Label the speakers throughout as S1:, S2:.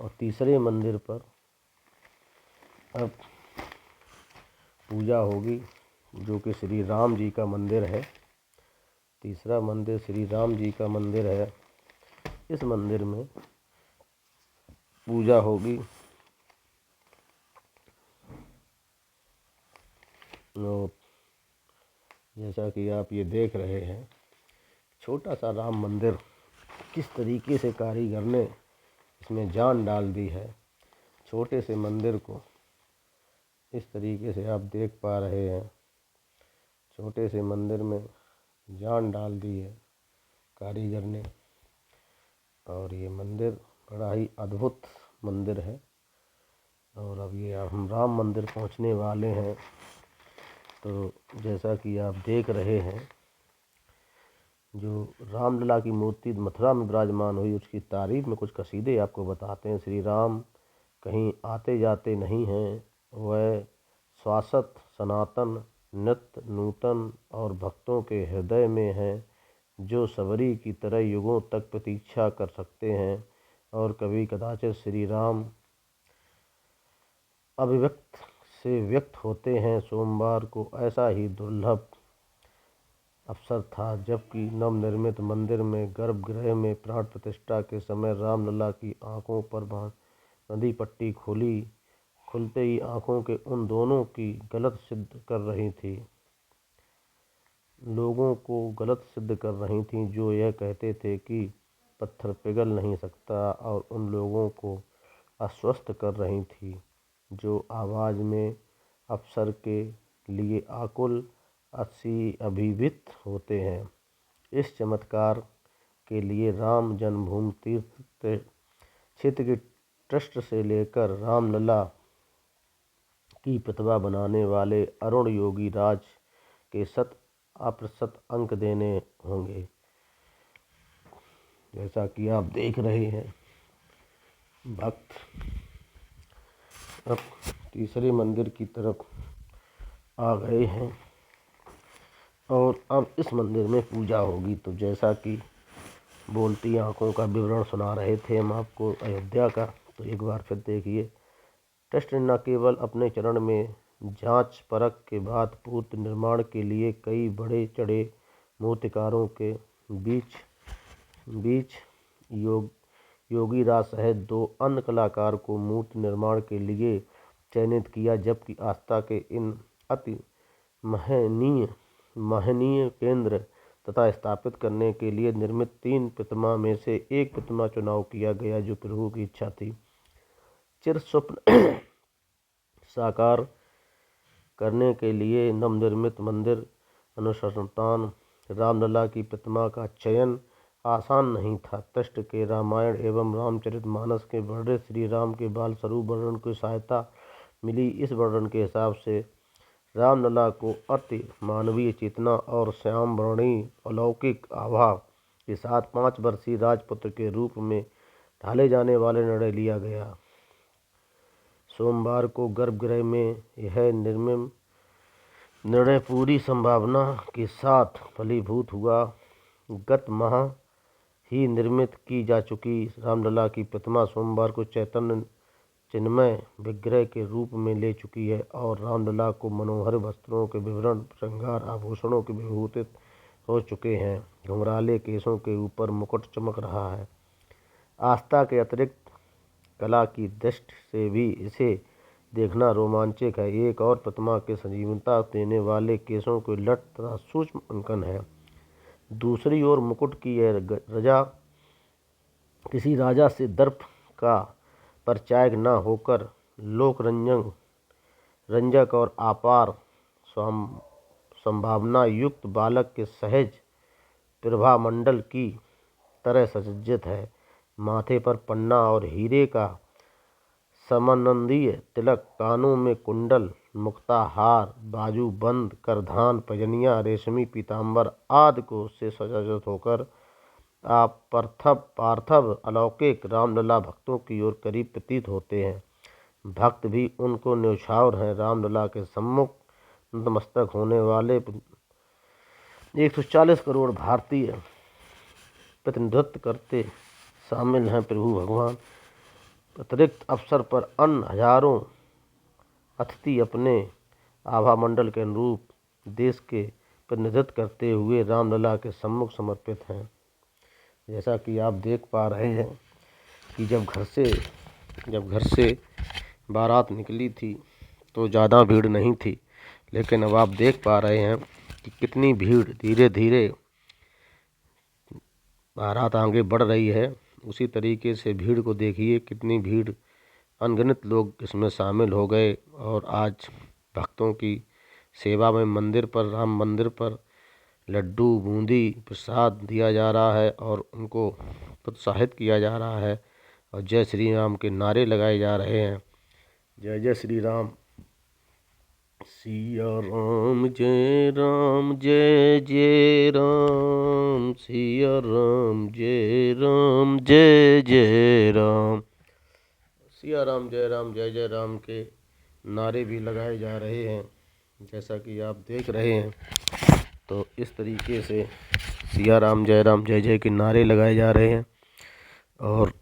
S1: और तीसरे मंदिर पर अब पूजा होगी, जो कि श्री राम जी का मंदिर है। तीसरा मंदिर श्री राम जी का मंदिर है। इस मंदिर में पूजा होगी। और जैसा कि आप ये देख रहे हैं, छोटा सा राम मंदिर किस तरीके से कारीगर ने इसमें जान डाल दी है। छोटे से मंदिर को इस तरीके से आप देख पा रहे हैं। छोटे से मंदिर में जान डाल दी है कारीगर ने। और ये मंदिर बड़ा ही अद्भुत मंदिर है। और अब ये हम राम मंदिर पहुंचने वाले हैं। तो जैसा कि आप देख रहे हैं, जो रामलला की मूर्ति मथुरा में विराजमान हुई, उसकी तारीफ में कुछ कसीदे आपको बताते हैं। श्री राम कहीं आते जाते नहीं हैं, वह शाश्वत सनातन नित्य नूतन और भक्तों के हृदय में हैं, जो सबरी की तरह युगों तक प्रतीक्षा कर सकते हैं। और कभी कदाचित श्री राम अभिव्यक्त से व्यक्त होते हैं। सोमवार को ऐसा ही दुर्लभ अवसर था जबकि नवनिर्मित मंदिर में गर्भगृह में प्राण प्रतिष्ठा के समय रामलला की आंखों पर नदी पट्टी खुलते ही आंखों के उन दोनों की गलत सिद्ध कर रही थी, लोगों को गलत सिद्ध कर रही थी, जो यह कहते थे कि पत्थर पिघल नहीं सकता, और उन लोगों को आश्वस्त कर रही थी, जो आवाज़ में अवसर के लिए आकुल अभिभूत होते हैं। इस चमत्कार के लिए राम जन्मभूमि तीर्थ क्षेत्र की ट्रस्ट से लेकर रामलला की प्रतिभा बनाने वाले अरुण योगी राज के 100% अंक देने होंगे। जैसा कि आप देख रहे हैं, भक्त अब तीसरे मंदिर की तरफ आ गए हैं और अब इस मंदिर में पूजा होगी। तो जैसा कि बोलती आंखों का विवरण सुना रहे थे हम आपको अयोध्या का, तो एक बार फिर देखिए। ट्रस्ट ने न केवल अपने चरण में जांच परख के बाद पूर्ति निर्माण के लिए कई बड़े चढ़े मूर्तिकारों के बीच योगी राज सहित 2 अन्य कलाकार को मूर्ति निर्माण के लिए चयनित किया, जबकि आस्था के इन अति महनीय केंद्र तथा स्थापित करने के लिए निर्मित 3 प्रतिमा में से एक प्रतिमा चुनाव किया गया, जो प्रभु की इच्छा थी। चिर स्वप्न साकार करने के लिए नवनिर्मित मंदिर अनुसंधान रामलला की प्रतिमा का चयन आसान नहीं था। ट्रस्ट के रामायण एवं रामचरितमानस के वर्णित श्री राम के बाल स्वरूप वर्णन की सहायता मिली। इस वर्णन के हिसाब से रामलला को अति मानवीय चेतना और श्याम वर्णी अलौकिक आभा के साथ 5 वर्षीय राजपुत्र के रूप में ढाले जाने वाले निर्णय लिया गया। सोमवार को गर्भगृह में यह निर्णय पूरी संभावना के साथ फलीभूत हुआ। गत माह ही निर्मित की जा चुकी रामलला की प्रतिमा सोमवार को चैतन्य चिन्मय विग्रह के रूप में ले चुकी है और रामलला को मनोहर वस्त्रों के विवरण श्रृंगार आभूषणों के विभूषित हो चुके हैं। घुंघराले केसों के ऊपर मुकुट चमक रहा है। आस्था के अतिरिक्त कला की दृष्टि से भी इसे देखना रोमांचक है। एक और प्रतिमा के संजीवनता देने वाले केसों के लट तथा सूक्ष्म अंकन है। दूसरी ओर मुकुट की यह रजा किसी राजा से दर्प का परिचायक न होकर लोक रंजक और अपार संभावना युक्त बालक के सहज प्रभामंडल की तरह सज्जित है। माथे पर पन्ना और हीरे का समन्वयी तिलक, कानों में कुंडल, मुक्ता हार, बाजूबंद, करधान, पैजनियाँ, रेशमी पीताम्बर आदि को से सज्जित होकर पार्थव अलौकिक रामलला भक्तों की ओर करीब प्रतीत होते हैं। भक्त भी उनको न्यौछावर हैं। रामलला के सम्मुख नतमस्तक होने वाले 140 करोड़ भारतीय प्रतिनिधित्व करते शामिल हैं। प्रभु भगवान अतिरिक्त अवसर पर अन्य हजारों अतिथि अपने आभा मंडल के अनुरूप देश के प्रतिनिधित्व करते हुए रामलला के सम्मुख समर्पित हैं। जैसा कि आप देख पा रहे हैं कि जब घर से बारात निकली थी तो ज़्यादा भीड़ नहीं थी, लेकिन अब आप देख पा रहे हैं कि कितनी भीड़ धीरे धीरे बारात आगे बढ़ रही है। उसी तरीके से भीड़ को देखिए, कितनी भीड़, अनगिनत लोग इसमें शामिल हो गए और आज भक्तों की सेवा में राम मंदिर पर लड्डू बूंदी प्रसाद दिया जा रहा है और उनको प्रोत्साहित किया जा रहा है और जय श्री राम के नारे लगाए जा रहे हैं। जय जय श्री राम, सिया राम जय राम, जय जय राम, सिया राम जय राम, जय जय राम। सिया राम जय राम, जय जय राम के नारे भी लगाए जा रहे हैं। जैसा कि आप देख रहे हैं, तो इस तरीके से सिया राम जय जय के नारे लगाए जा रहे हैं। और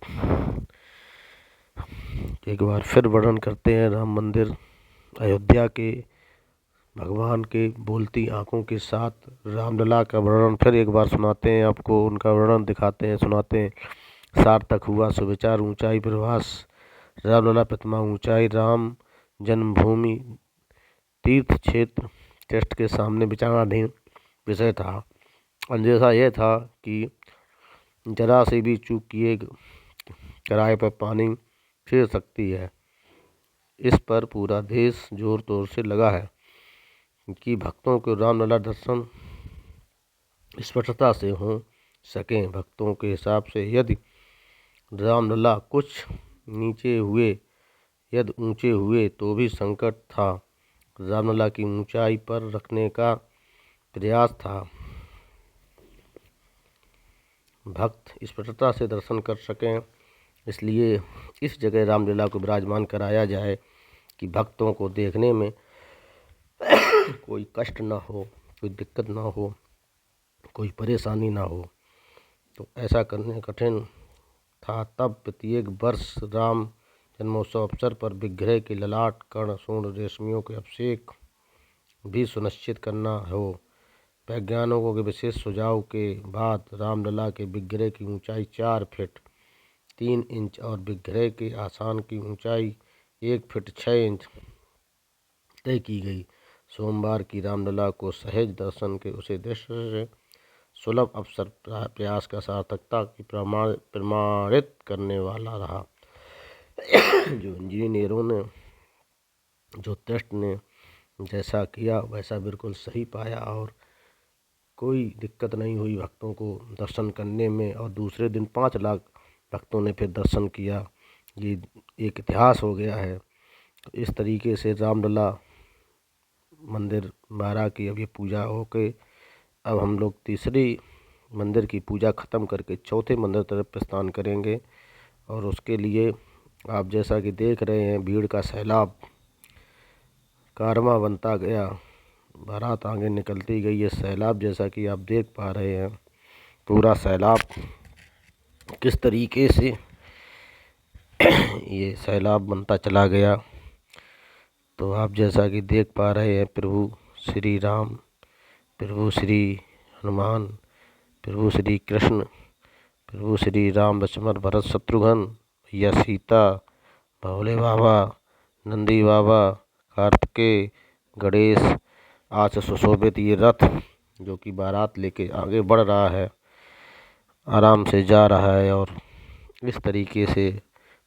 S1: एक बार फिर वर्णन करते हैं राम मंदिर अयोध्या के भगवान के बोलती आंखों के साथ रामलला का वर्णन फिर एक बार सुनाते हैं आपको, उनका वर्णन दिखाते हैं, सुनाते हैं। सार्थक हुआ सुविचार ऊंचाई प्रवास, रामलला प्रतिमा ऊंचाई, राम जन्मभूमि तीर्थ क्षेत्र टेस्ट के सामने विचारणाधीन विषय था। अंदेशा यह था कि जरा से भी चूक किए किराए पर पानी फिर सकती है। इस पर पूरा देश जोर तोर से लगा है कि भक्तों को रामलला दर्शन स्पष्टता से हो सकें। भक्तों के हिसाब से यदि रामलला कुछ यदि ऊंचे हुए तो भी संकट था। रामलला की ऊंचाई पर रखने का प्रयास था, भक्त स्पष्टता से दर्शन कर सकें। इसलिए इस जगह रामलीला को विराजमान कराया जाए कि भक्तों को देखने में कोई कष्ट ना हो, कोई दिक्कत ना हो, कोई परेशानी ना हो। तो ऐसा करने कठिन था। तब प्रत्येक वर्ष राम जन्मोत्सव अवसर पर विग्रह के ललाट कर्ण सूर्ण रेशमियों के अभिषेक भी सुनिश्चित करना हो। वैज्ञानिकों के विशेष सुझाव के बाद रामलला के विग्रह की ऊंचाई 4 फीट 3 इंच और विग्रह के आसन की ऊंचाई 1 फीट 6 इंच तय की गई। सोमवार की रामलला को सहज दर्शन के उस उद्देश्य से सुलभ अवसर प्रयास का सार्थकता की प्रमाणित करने वाला रहा। जो इंजीनियरों ने, जो टेस्ट ने जैसा किया वैसा बिल्कुल सही पाया और कोई दिक्कत नहीं हुई भक्तों को दर्शन करने में। और दूसरे दिन 5 लाख भक्तों ने फिर दर्शन किया। ये एक इतिहास हो गया है। तो इस तरीके से रामलला मंदिर 12 की अभी पूजा होके अब हम लोग तीसरी मंदिर की पूजा ख़त्म करके चौथे मंदिर तरफ प्रस्थान करेंगे। और उसके लिए आप जैसा कि देख रहे हैं, भीड़ का सैलाब कारवां बनता गया, बारात आगे निकलती गई। ये सैलाब जैसा कि आप देख पा रहे हैं, पूरा सैलाब किस तरीके से ये सैलाब बनता चला गया। तो आप जैसा कि देख पा रहे हैं, प्रभु श्री राम, प्रभु श्री हनुमान, प्रभु श्री कृष्ण, प्रभु श्री राम लक्ष्मण भरत शत्रुघ्न, भैया सीता, भोले बाबा, नंदी बाबा, कार्तिकेय, गणेश, आज से सुशोभित ये रथ जो कि बारात लेके आगे बढ़ रहा है, आराम से जा रहा है। और इस तरीके से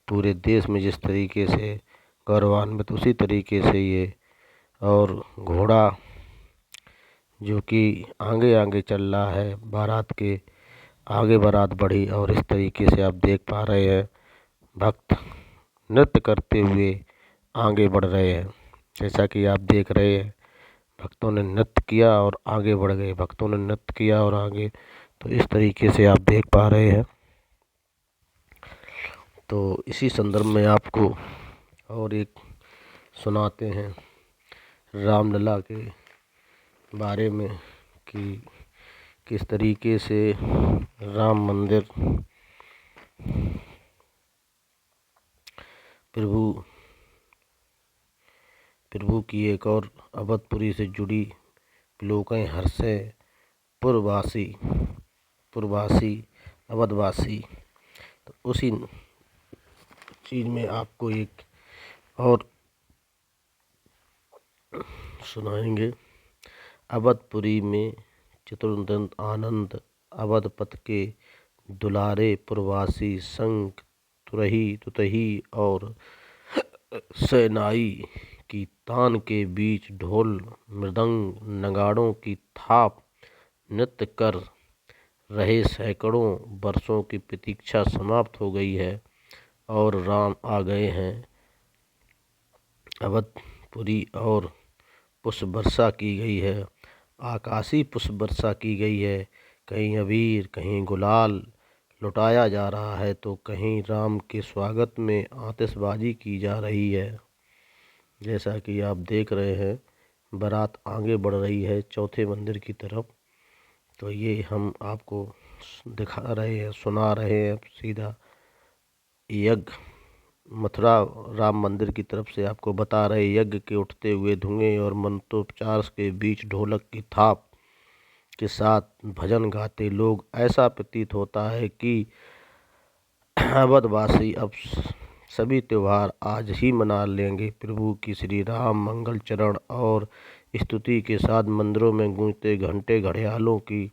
S1: पूरे देश में जिस तरीके से गौरवान्वित, उसी तरीके से ये और घोड़ा जो कि आगे आगे चल रहा है, बारात के आगे बारात बढ़ी। और इस तरीके से आप देख पा रहे हैं, भक्त नृत्य करते हुए आगे बढ़ रहे हैं। जैसा कि आप देख रहे हैं, भक्तों ने नृत्य किया और आगे बढ़ गए, भक्तों ने नृत्य किया और आगे। तो इस तरीके से आप देख पा रहे हैं। तो इसी संदर्भ में आपको और एक सुनाते हैं रामलला के बारे में कि किस तरीके से राम मंदिर प्रभु की एक और अवधपुरी से जुड़ी लोकें हर्षे पुरवासी अवधवासी। तो उसी चीज़ में आपको एक और सुनाएंगे। अवधपुरी में चतुर्दंत आनंद अवधपत के दुलारे पुरवासी संग तुतही और सेनाई की तान के बीच ढोल मृदंग नगाड़ों की थाप नृत्य कर रहे सैकड़ों वर्षों की प्रतीक्षा समाप्त हो गई है और राम आ गए हैं। अवधपुरी और पुष्प वर्षा की गई है, आकाशीय पुष्प वर्षा की गई है। कहीं अबीर कहीं गुलाल लुटाया जा रहा है तो कहीं राम के स्वागत में आतिशबाजी की जा रही है। जैसा कि आप देख रहे हैं, बारात आगे बढ़ रही है चौथे मंदिर की तरफ। तो ये हम आपको दिखा रहे हैं, सुना रहे हैं सीधा यज्ञ मथुरा राम मंदिर की तरफ से आपको बता रहे। यज्ञ के उठते हुए धुएं और मंत्रोपचार के बीच ढोलक की थाप के साथ भजन गाते लोग, ऐसा प्रतीत होता है कि अवधवासी अब सभी त्योहार आज ही मना लेंगे। प्रभु की श्री राम मंगल चरण और स्तुति के साथ मंदिरों में गूंजते घंटे घड़ियालों की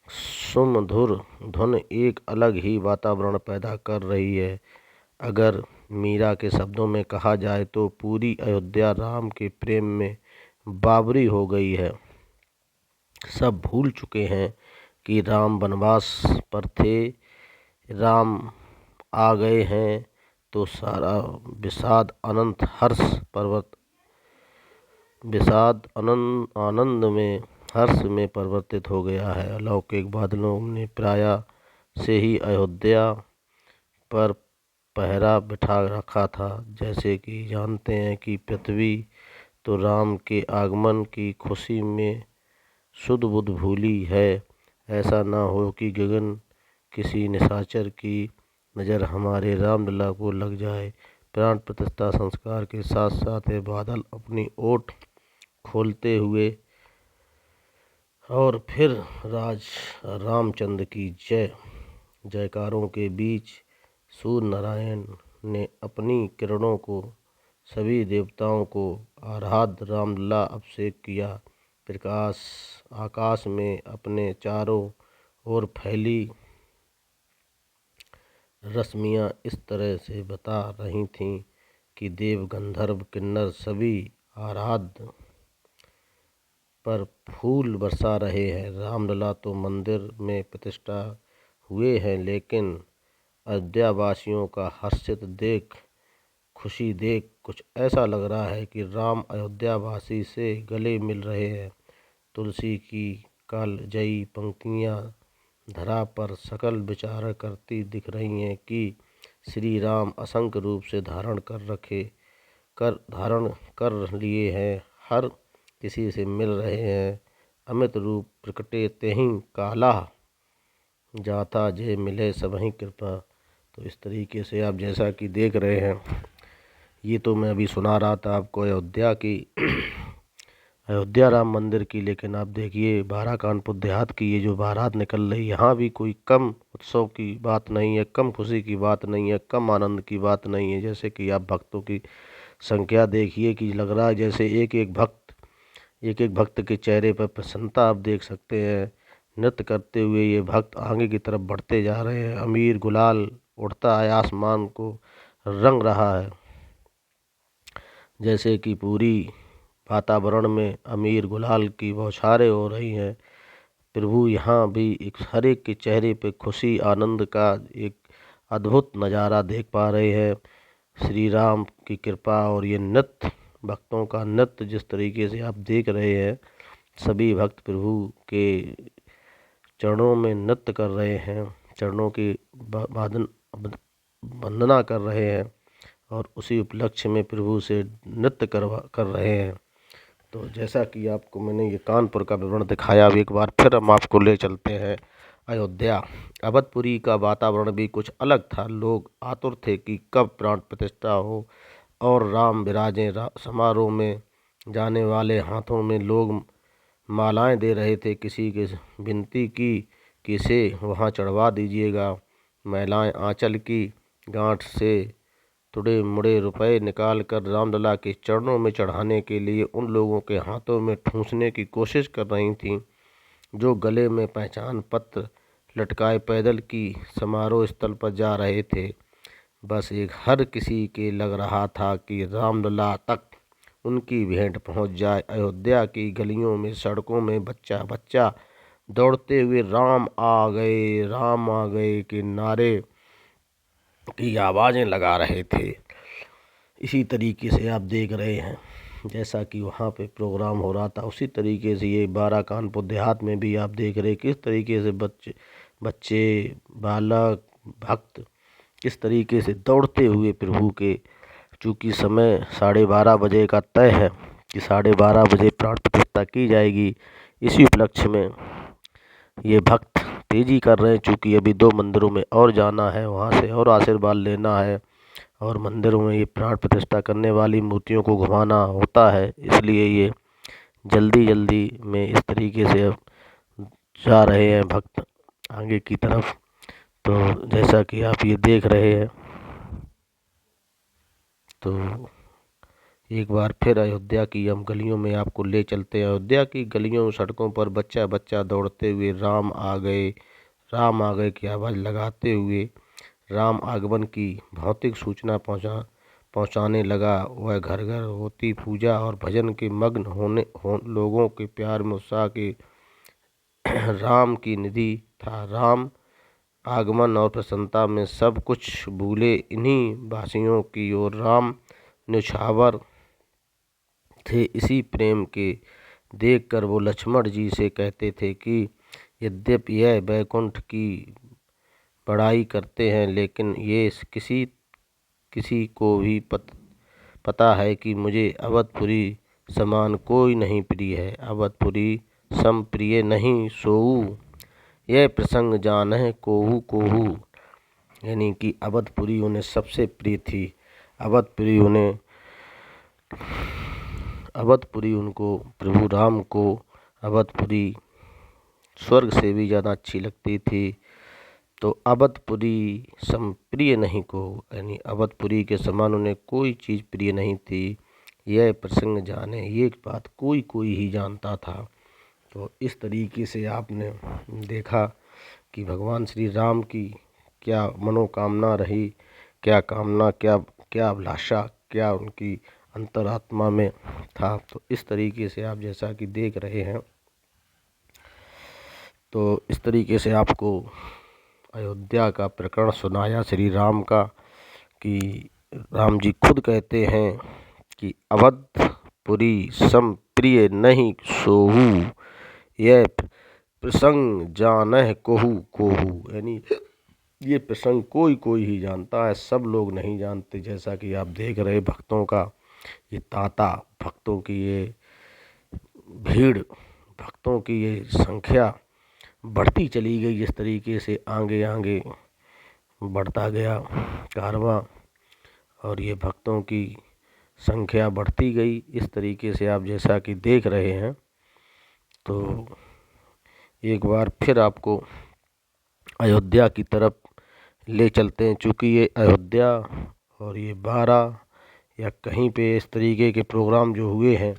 S1: सुमधुर धुन एक अलग ही वातावरण पैदा कर रही है। अगर मीरा के शब्दों में कहा जाए तो पूरी अयोध्या राम के प्रेम में बावरी हो गई है। सब भूल चुके हैं कि राम वनवास पर थे, राम आ गए हैं तो सारा विषाद अनंत हर्ष पर्वत विषाद आनंद में हर्ष में परिवर्तित हो गया है। अलौकिक बादलों ने प्राय से ही अयोध्या पर पहरा बिठा रखा था। जैसे कि जानते हैं कि पृथ्वी तो राम के आगमन की खुशी में सुध बुध भूली है। ऐसा ना हो कि गगन किसी निशाचर की नज़र हमारे रामलला को लग जाए। प्राण प्रतिष्ठा संस्कार के साथ साथ ये बादल अपनी ओट खोलते हुए और फिर रामचंद्र की जयकारों के बीच सूर्य नारायण ने अपनी किरणों को सभी देवताओं को आराध्य रामलला अभिषेक किया। प्रकाश आकाश में अपने चारों ओर फैली रश्मियाँ इस तरह से बता रही थीं कि देव गंधर्व किन्नर सभी आराध्य पर फूल बरसा रहे हैं। रामलला तो मंदिर में प्रतिष्ठा हुए हैं, लेकिन अयोध्यावासियों का हर्षित खुशी देख कुछ ऐसा लग रहा है कि राम अयोध्यावासी से गले मिल रहे हैं। तुलसी की कालजयी पंक्तियाँ धरा पर सकल विचार करती दिख रही हैं कि श्री राम असंख्य रूप से धारण कर लिए हैं, हर किसी से मिल रहे हैं। अमित रूप प्रकटे तेहि काला जाता जे मिले सबहि कृपा। तो इस तरीके से आप जैसा कि देख रहे हैं, ये तो मैं अभी सुना रहा था आपको अयोध्या राम मंदिर की। लेकिन आप देखिए बारा कानपुर देहात की ये जो बारात निकल रही, यहाँ भी कोई कम उत्सव की बात नहीं है, कम खुशी की बात नहीं है, कम आनंद की बात नहीं है। जैसे कि आप भक्तों की संख्या देखिए कि लग रहा है जैसे एक एक भक्त के चेहरे पर प्रसन्नता आप देख सकते हैं। नृत्य करते हुए ये भक्त आगे की तरफ बढ़ते जा रहे हैं। अमीर गुलाल उड़ता है, आसमान को रंग रहा है। जैसे कि पूरी वातावरण में अमीर गुलाल की बौछारें हो रही हैं। प्रभु यहाँ भी एक हर एक के चेहरे पे खुशी आनंद का एक अद्भुत नज़ारा देख पा रहे हैं। श्री राम की कृपा और ये नृत्य, भक्तों का नृत्य जिस तरीके से आप देख रहे हैं, सभी भक्त प्रभु के चरणों में नृत्य कर रहे हैं, चरणों की वंदना कर रहे हैं और उसी उपलक्ष्य में प्रभु से नृत्य कर रहे हैं। तो जैसा कि आपको मैंने ये कानपुर का विवरण दिखाया, अब एक बार फिर हम आपको ले चलते हैं अयोध्या। अवधपुरी का वातावरण भी कुछ अलग था। लोग आतुर थे कि कब प्राण प्रतिष्ठा हो और राम विराजें। समारोह में जाने वाले हाथों में लोग मालाएं दे रहे थे। किसी के विनती की कि इसे वहां चढ़वा दीजिएगा। महिलाएं आंचल की गांठ से तुड़े मुड़े रुपए निकाल कर रामलला के चरणों में चढ़ाने के लिए उन लोगों के हाथों में ठूंसने की कोशिश कर रही थीं जो गले में पहचान पत्र लटकाए पैदल की समारोह स्थल पर जा रहे थे। बस एक हर किसी के लग रहा था कि रामलला तक उनकी भेंट पहुंच जाए। अयोध्या की गलियों में सड़कों में बच्चा बच्चा दौड़ते हुए राम आ गए के नारे की आवाज़ें लगा रहे थे। इसी तरीके से आप देख रहे हैं जैसा कि वहाँ पे प्रोग्राम हो रहा था, उसी तरीके से ये बारा कानपुर देहात में भी आप देख रहे किस तरीके से बच्चे बालक भक्त किस तरीके से दौड़ते हुए प्रभु के, चूँकि समय 12:30 बजे का तय है कि 12:30 बजे प्राण प्रतिष्ठा की जाएगी। इसी उपलक्ष्य में ये भक्त तेजी कर रहे हैं, चूँकि अभी 2 मंदिरों में और जाना है, वहाँ से और आशीर्वाद लेना है और मंदिरों में ये प्राण प्रतिष्ठा करने वाली मूर्तियों को घुमाना होता है। इसलिए ये जल्दी जल्दी में इस तरीके से अब जा रहे हैं भक्त आगे की तरफ। तो जैसा कि आप ये देख रहे हैं, तो एक बार फिर अयोध्या की हम गलियों में आपको ले चलते हैं। अयोध्या की गलियों सड़कों पर बच्चा बच्चा दौड़ते हुए राम आ गए की आवाज़ लगाते हुए राम आगमन की भौतिक सूचना पहुंचाने लगा। वह घर घर होती पूजा और भजन के मग्न लोगों के प्यार में उत्साह के राम की निधि था। राम आगमन और प्रसन्नता में सब कुछ भूले इन्हीं वासियों की ओर राम न्यौछावर थे। इसी प्रेम के देखकर वो लक्ष्मण जी से कहते थे कि यद्यपि यह वैकुंठ की बड़ाई करते हैं, लेकिन ये किसी को भी पता है कि मुझे अवधपुरी समान कोई नहीं प्रिय है। अवधपुरी सम प्रिय नहीं सोऊ, यह प्रसंग जानह कोहू कोहू। यानी कि अवधपुरी उन्हें सबसे प्रिय थी। अवधपुरी उनको प्रभु राम को अवधपुरी स्वर्ग से भी ज़्यादा अच्छी लगती थी। तो अवधपुरी सम प्रिय नहीं को, यानी अवधपुरी के समान उन्हें कोई चीज़ प्रिय नहीं थी। यह प्रसंग जाने, ये बात कोई कोई ही जानता था। तो इस तरीके से आपने देखा कि भगवान श्री राम की क्या मनोकामना रही, क्या कामना, क्या अभिलाषा, क्या उनकी अंतरात्मा में था। तो इस तरीके से आप जैसा कि देख रहे हैं, तो इस तरीके से आपको अयोध्या का प्रकरण सुनाया श्री राम का, कि राम जी खुद कहते हैं कि अवधपुरी सम प्रिय नहीं सोहू, यह प्रसंग जानह कोहू कोहू। यानी ये प्रसंग कोई कोई ही जानता है, सब लोग नहीं जानते। जैसा कि आप देख रहे भक्तों का ये तांता, भक्तों की ये भीड़, भक्तों की ये संख्या बढ़ती चली गई। जिस तरीके से आगे आगे बढ़ता गया कारवां और ये भक्तों की संख्या बढ़ती गई, इस तरीके से आप जैसा कि देख रहे हैं। तो एक बार फिर आपको अयोध्या की तरफ ले चलते हैं। चूँकि ये अयोध्या और ये बारा या कहीं पे इस तरीके के प्रोग्राम जो हुए हैं,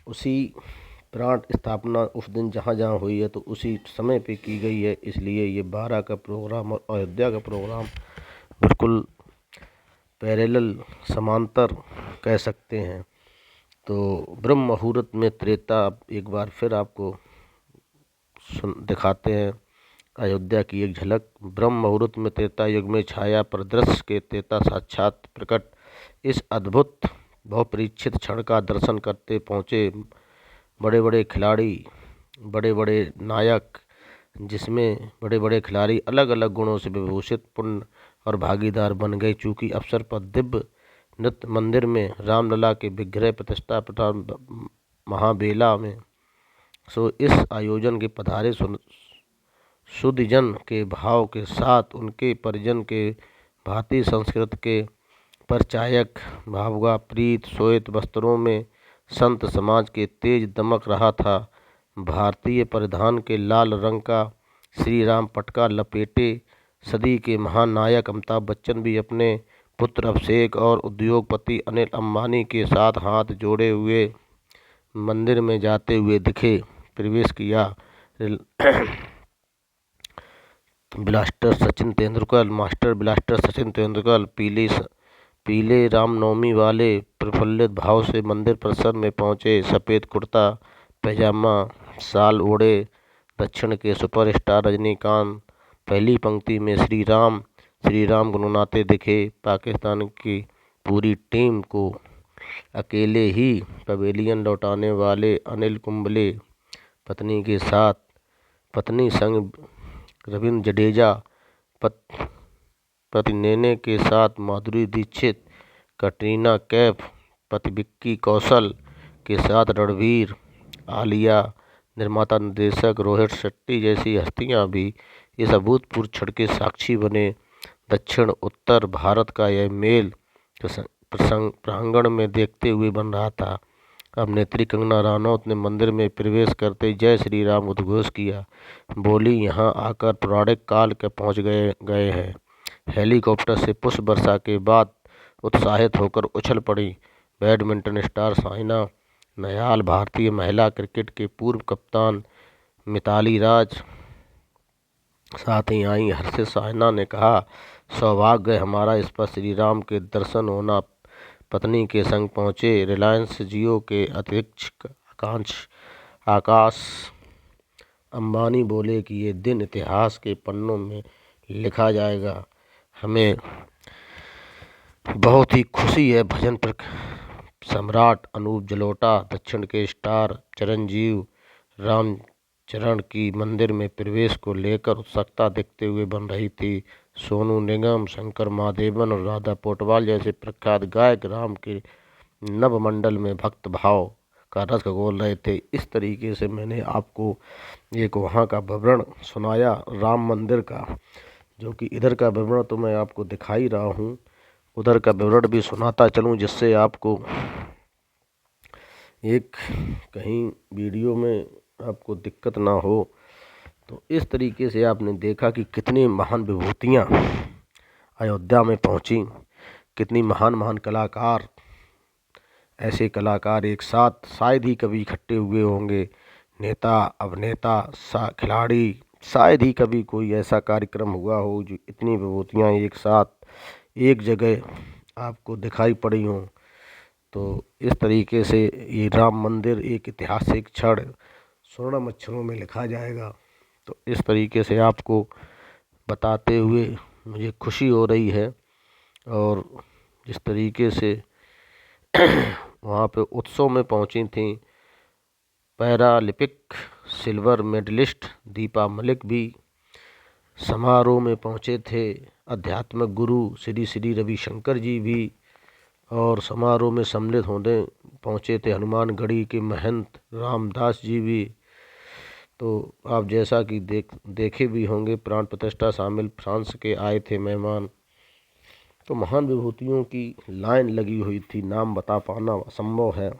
S1: उसी प्राण स्थापना उस दिन जहाँ जहाँ हुई है तो उसी समय पे की गई है। इसलिए ये बारा का प्रोग्राम और अयोध्या का प्रोग्राम बिल्कुल पैरेलल, समांतर कह सकते हैं। तो ब्रह्म मुहूर्त में त्रेता, एक बार फिर आपको दिखाते हैं अयोध्या की एक झलक। ब्रह्म मुहूर्त में त्रेता युग में छाया परिदृश्य के त्रेता साक्षात प्रकट। इस अद्भुत बहुपरीक्षित क्षण का दर्शन करते पहुँचे बड़े बड़े खिलाड़ी, बड़े बड़े नायक, जिसमें बड़े बड़े खिलाड़ी अलग अलग गुणों से विभूषित पुण्य और भागीदार बन गए। चूँकि अवसर पर दिव्य नृत्य मंदिर में रामलला के विग्रह प्रतिष्ठा महाबेला में, सो इस आयोजन के पधारे शुद्ध जन के भाव के साथ उनके परिजन के भांति संस्कृत के परिचायक भावुका प्रीत श्वेत वस्त्रों में संत समाज के तेज दमक रहा था। भारतीय परिधान के लाल रंग का श्री राम पटका लपेटे सदी के महानायक अमिताभ बच्चन भी अपने पुत्र अभिषेक और उद्योगपति अनिल अंबानी के साथ हाथ जोड़े हुए मंदिर में जाते हुए दिखे। प्रवेश किया। मास्टर ब्लास्टर सचिन तेंदुलकर पीले रामनवमी वाले प्रफुल्लित भाव से मंदिर परिसर में पहुंचे। सफ़ेद कुर्ता पैजामा साल ओढ़े दक्षिण के सुपरस्टार रजनीकांत पहली पंक्ति में श्री राम गुनगुनाते दिखे। पाकिस्तान की पूरी टीम को अकेले ही पवेलियन लौटाने वाले अनिल कुंबले पत्नी संग रविंद्र जडेजा, पति नेने के साथ माधुरी दीक्षित, कटरीना कैफ, पति विक्की कौशल के साथ रणवीर, आलिया, निर्माता निर्देशक रोहित शेट्टी जैसी हस्तियां भी इस अभूतपूर्व क्षण के साक्षी बने। दक्षिण उत्तर भारत का यह मेल प्रांगण में देखते हुए बन रहा था। अभिनेत्री कंगना रनौत ने मंदिर में प्रवेश करते जय श्री राम उद्घोष किया। बोली, यहाँ आकर पौराणिक काल के पहुँच गए हैं। हेलीकॉप्टर से पुष्प वर्षा के बाद उत्साहित होकर उछल पड़ी। बैडमिंटन स्टार साइना नेहवाल, भारतीय महिला क्रिकेट के पूर्व कप्तान मिताली राज साथ ही आई। हर्षित साइना ने कहा, सौभाग्य हमारा इस पर श्री राम के दर्शन होना। पत्नी के संग पहुंचे रिलायंस जियो के अध्यक्ष आकाश अंबानी बोले कि ये दिन इतिहास के पन्नों में लिखा जाएगा। हमें बहुत ही खुशी है। भजन सम्राट अनूप जलोटा, दक्षिण के स्टार चिरंजीव रामचरण की मंदिर में प्रवेश को लेकर उत्सुकता दिखते हुए बन रही थी। सोनू निगम, शंकर महादेवन और राधा पोटवाल जैसे प्रख्यात गायक राम के नवमंडल में भक्त भाव का रस घोल रहे थे। इस तरीके से मैंने आपको एक वहाँ का विवरण सुनाया राम मंदिर का, जो कि इधर का विवरण तो मैं आपको दिखा ही रहा हूँ, उधर का विवरण भी सुनाता चलूँ जिससे आपको एक कहीं वीडियो में आपको दिक्कत ना हो। तो इस तरीके से आपने देखा कि कितनी महान विभूतियाँ अयोध्या में पहुँची, कितनी महान कलाकार, ऐसे कलाकार एक साथ शायद ही कभी इकट्ठे हुए होंगे। नेता, अभिनेता, खिलाड़ी, शायद ही कभी कोई ऐसा कार्यक्रम हुआ हो जो इतनी विभूतियाँ एक साथ एक जगह आपको दिखाई पड़ी हों। तो इस तरीके से ये राम मंदिर एक ऐतिहासिक क्षण स्वर्णिम अक्षरों में लिखा जाएगा। तो इस तरीके से आपको बताते हुए मुझे खुशी हो रही है। और जिस तरीके से वहाँ पे उत्सव में पहुँची थी Paralympic silver medallist Deepa Malik भी समारोह में पहुँचे थे। आध्यात्मिक गुरु श्री श्री रविशंकर जी भी और समारोह में सम्मिलित होने पहुँचे थे। हनुमानगढ़ी के महंत रामदास जी भी। तो आप जैसा कि देखे भी होंगे, प्राण प्रतिष्ठा शामिल फ्रांस के आए थे मेहमान। तो महान विभूतियों की लाइन लगी हुई थी। नाम बता पाना असंभव है,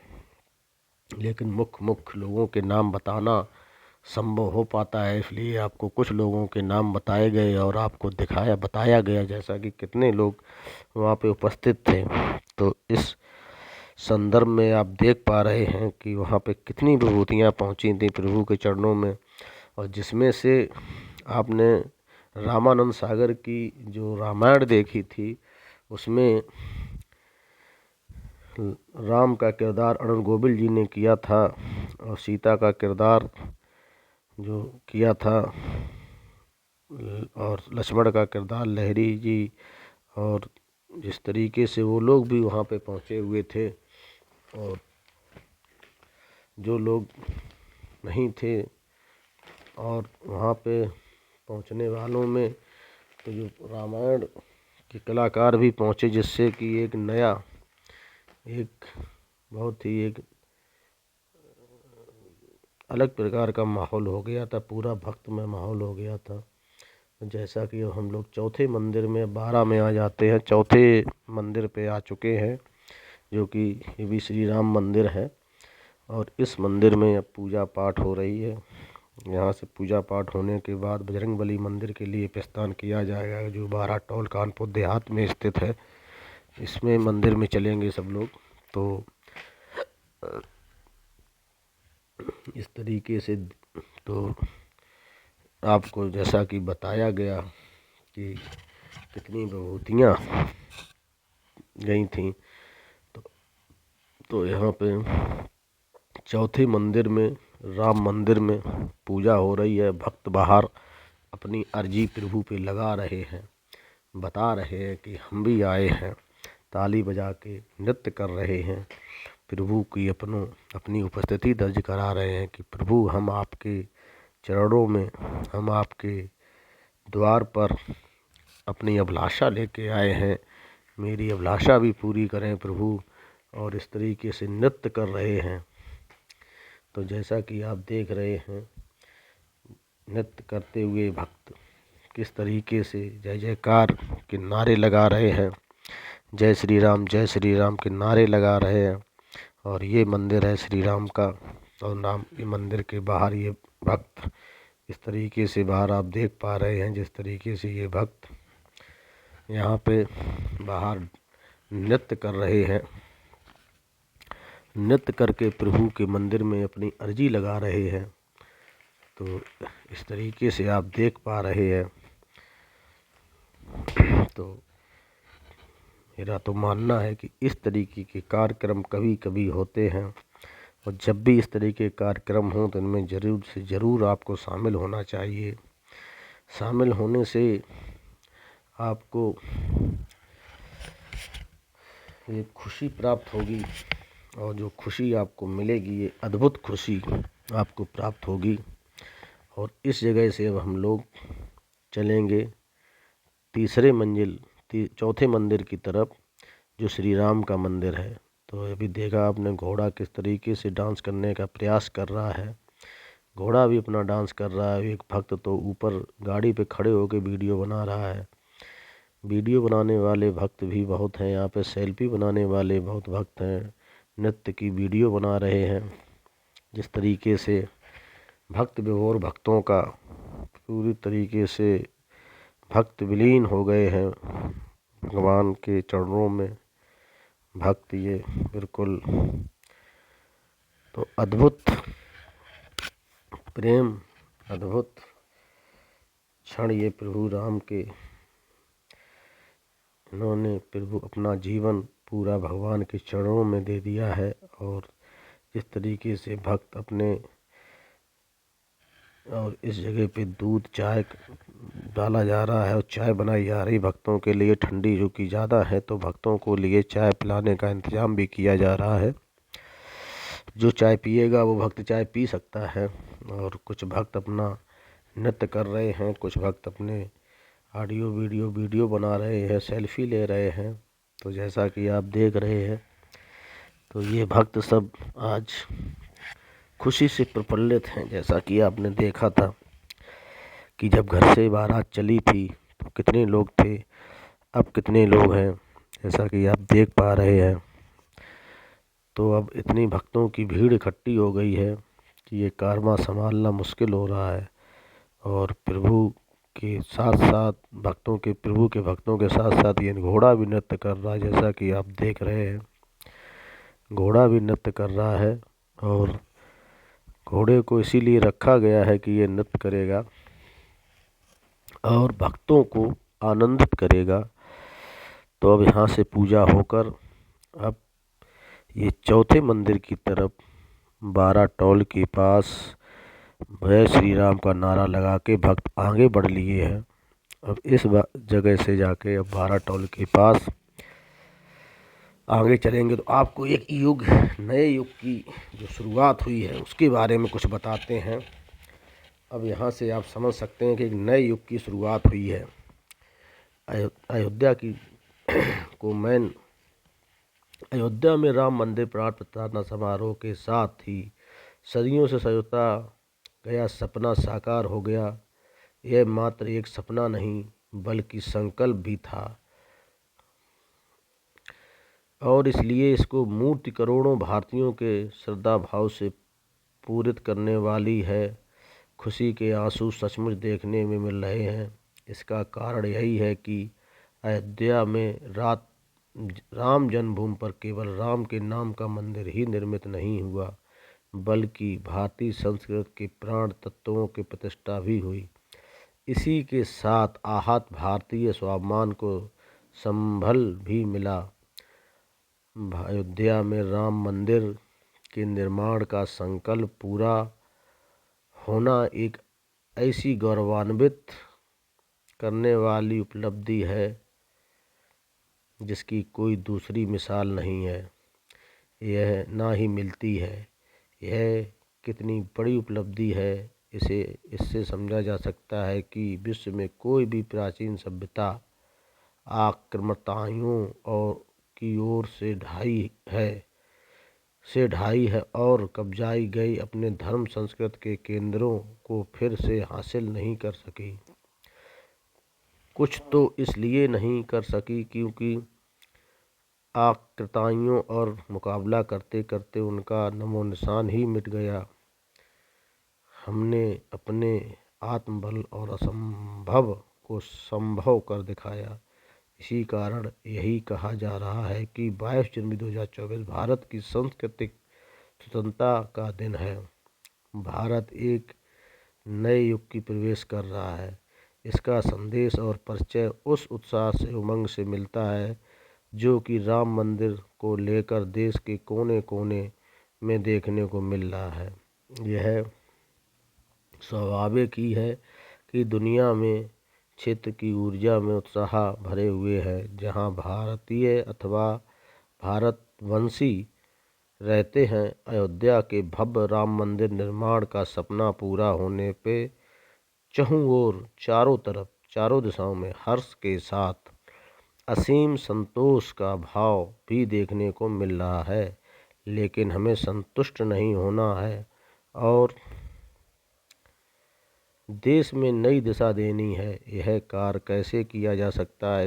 S1: लेकिन मुख्य लोगों के नाम बताना संभव हो पाता है। इसलिए आपको कुछ लोगों के नाम बताए गए और आपको बताया गया जैसा कि कितने लोग वहाँ पे उपस्थित थे। तो इस संदर्भ में आप देख पा रहे हैं कि वहाँ पे कितनी विभूतियाँ पहुँची थी प्रभु के चरणों में। और जिसमें से आपने रामानंद सागर की जो रामायण देखी थी, उसमें राम का किरदार अरुण गोविल जी ने किया था और सीता का किरदार जो किया था और लक्ष्मण का किरदार लहरी जी। और जिस तरीके से वो लोग भी वहाँ पे पहुँचे हुए थे और जो लोग नहीं थे और वहाँ पे पहुँचने वालों में तो जो रामायण के कलाकार भी पहुँचे, जिससे कि एक बहुत ही एक अलग प्रकार का माहौल हो गया था, पूरा भक्तमय माहौल हो गया था। जैसा कि अब हम लोग चौथे मंदिर में 12 में आ जाते हैं, चौथे मंदिर पे आ चुके हैं, जो कि ये भी श्री राम मंदिर है। और इस मंदिर में अब पूजा पाठ हो रही है। यहाँ से पूजा पाठ होने के बाद बजरंगबली मंदिर के लिए प्रस्थान किया जाएगा, जो बारा टोल कानपुर देहात में स्थित है। इसमें मंदिर में चलेंगे सब लोग। तो इस तरीके से तो आपको जैसा कि बताया गया कि कितनी विभूतियाँ गई थी, तो यहाँ पे चौथे मंदिर में, राम मंदिर में पूजा हो रही है। भक्त बाहर अपनी अर्जी प्रभु पे लगा रहे हैं, बता रहे हैं कि हम भी आए हैं, ताली बजा के नृत्य कर रहे हैं, प्रभु की अपनी उपस्थिति दर्ज करा रहे हैं कि प्रभु हम आपके चरणों में, हम आपके द्वार पर अपनी अभिलाषा लेके आए हैं, मेरी अभिलाषा भी पूरी करें प्रभु। और इस तरीके से नृत्य कर रहे हैं। तो जैसा कि आप देख रहे हैं, नृत्य करते हुए भक्त किस तरीके से जय जयकार के नारे लगा रहे हैं, जय श्री राम के नारे लगा रहे हैं। और ये मंदिर है श्री राम का। और ये मंदिर के बाहर ये भक्त इस तरीके से बाहर आप देख पा रहे हैं, जिस तरीके से ये भक्त यहाँ पे बाहर नृत्य कर रहे हैं, नृत्य करके प्रभु के मंदिर में अपनी अर्जी लगा रहे हैं। तो इस तरीके से आप देख पा रहे हैं। तो मेरा तो मानना है कि इस तरीके के कार्यक्रम कभी कभी होते हैं, और जब भी इस तरीके के कार्यक्रम हों तो इनमें ज़रूर से ज़रूर आपको शामिल होना चाहिए। शामिल होने से आपको ये खुशी प्राप्त होगी, और जो खुशी आपको मिलेगी, ये अद्भुत खुशी आपको प्राप्त होगी। और इस जगह से अब हम लोग चलेंगे चौथे मंदिर की तरफ, जो श्री राम का मंदिर है। तो अभी देखा आपने घोड़ा किस तरीके से डांस करने का प्रयास कर रहा है, घोड़ा भी अपना डांस कर रहा है। एक भक्त तो ऊपर गाड़ी पे खड़े होकर वीडियो बना रहा है। वीडियो बनाने वाले भक्त भी बहुत हैं यहाँ पे, सेल्फी बनाने वाले बहुत भक्त हैं, नृत्य की वीडियो बना रहे हैं। जिस तरीके से भक्त विभोर भक्तों का पूरी तरीके से भक्त विलीन हो गए हैं भगवान के चरणों में। भक्त ये बिल्कुल तो अद्भुत प्रेम, अद्भुत क्षण ये प्रभु राम के, इन्होंने प्रभु अपना जीवन पूरा भगवान के चरणों में दे दिया है। और जिस तरीके से भक्त और इस जगह पे दूध चाय डाला जा रहा है और चाय बनाई जा रही भक्तों के लिए, ठंडी जो कि ज़्यादा है, तो भक्तों को लिए चाय पिलाने का इंतज़ाम भी किया जा रहा है। जो चाय पिएगा वो भक्त चाय पी सकता है। और कुछ भक्त अपना नृत्य कर रहे हैं, कुछ भक्त अपने ऑडियो वीडियो बना रहे हैं, सेल्फी ले रहे हैं। तो जैसा कि आप देख रहे हैं, तो ये भक्त सब आज खुशी से प्रफुल्लित हैं। जैसा कि आपने देखा था कि जब घर से बारात चली थी तो कितने लोग थे, अब कितने लोग हैं, जैसा कि आप देख पा रहे हैं। तो अब इतनी भक्तों की भीड़ इकट्ठी हो गई है कि ये कारवां संभालना मुश्किल हो रहा है। और प्रभु के साथ साथ प्रभु के भक्तों के साथ साथ ये घोड़ा भी नृत्य कर रहा है, जैसा कि आप देख रहे हैं, घोड़ा भी नृत्य कर रहा है। और घोड़े को इसीलिए रखा गया है कि ये नृत्य करेगा और भक्तों को आनंदित करेगा। तो अब यहाँ से पूजा होकर अब ये चौथे मंदिर की तरफ बारा टोल के पास जय श्री राम का नारा लगा के भक्त आगे बढ़ लिए हैं। अब इस जगह से जाके अब बारा टोल के पास आगे चलेंगे तो आपको एक नए युग की जो शुरुआत हुई है उसके बारे में कुछ बताते हैं। अब यहाँ से आप समझ सकते हैं कि एक नए युग की शुरुआत हुई है। अयोध्या में राम मंदिर प्राण प्रतिष्ठापना समारोह के साथ ही सदियों से संजोता गया सपना साकार हो गया। यह मात्र एक सपना नहीं बल्कि संकल्प भी था, और इसलिए इसको मूर्ति करोड़ों भारतीयों के श्रद्धा भाव से पूरित करने वाली है। खुशी के आंसू सचमुच देखने में मिल रहे हैं। इसका कारण यही है कि अयोध्या में राम जन्मभूमि पर केवल राम के नाम का मंदिर ही निर्मित नहीं हुआ, बल्कि भारतीय संस्कृति के प्राण तत्वों की प्रतिष्ठा भी हुई। इसी के साथ आहत भारतीय स्वाभिमान को संबल भी मिला। अयोध्या में राम मंदिर के निर्माण का संकल्प पूरा होना एक ऐसी गौरवान्वित करने वाली उपलब्धि है जिसकी कोई दूसरी मिसाल नहीं है, यह ना ही मिलती है। यह कितनी बड़ी उपलब्धि है, इससे समझा जा सकता है कि विश्व में कोई भी प्राचीन सभ्यता आक्रामकताओं और की ओर से ढाई है और कब्जाई गई अपने धर्म संस्कृति के केंद्रों को फिर से हासिल नहीं कर सकी। कुछ तो इसलिए नहीं कर सकी क्योंकि आक्रामकताओं और मुकाबला करते करते उनका नमो निशान ही मिट गया। हमने अपने आत्मबल और असंभव को संभव कर दिखाया। इसी कारण यही कहा जा रहा है कि 22 जनवरी 2024 भारत की सांस्कृतिक स्वतंत्रता का दिन है। भारत एक नए युग की प्रवेश कर रहा है। इसका संदेश और परिचय उस उत्साह से उमंग से मिलता है जो कि राम मंदिर को लेकर देश के कोने कोने में देखने को मिल रहा है। यह स्वाभाविक ही है कि दुनिया में क्षेत्र की ऊर्जा में उत्साह भरे हुए है। जहां भारतीय अथवा भारतवंशी रहते हैं, अयोध्या के भव्य राम मंदिर निर्माण का सपना पूरा होने पे चहुं ओर चारों दिशाओं में हर्ष के साथ असीम संतोष का भाव भी देखने को मिल रहा है। लेकिन हमें संतुष्ट नहीं होना है और देश में नई दिशा देनी है। यह कार्य कैसे किया जा सकता है,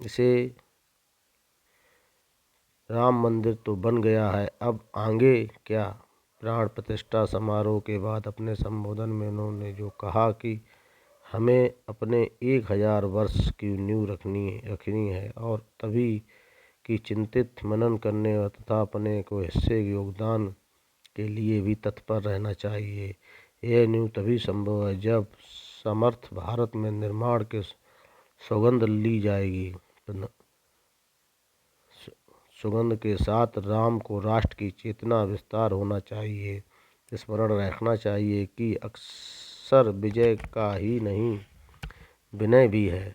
S1: इसे राम मंदिर तो बन गया है, अब आगे क्या। प्राण प्रतिष्ठा समारोह के बाद अपने संबोधन में उन्होंने जो कहा कि हमें अपने 1000 वर्ष की नींव रखनी है और तभी की चिंतित मनन करने तथा अपने को हिस्से योगदान के लिए भी तत्पर रहना चाहिए। यह नींव तभी संभव है जब समर्थ भारत में निर्माण के सौगंध ली जाएगी। सुगंध के साथ राम को राष्ट्र की चेतना विस्तार होना चाहिए। स्मरण रखना चाहिए कि अक्सर विजय का ही नहीं विनय भी है।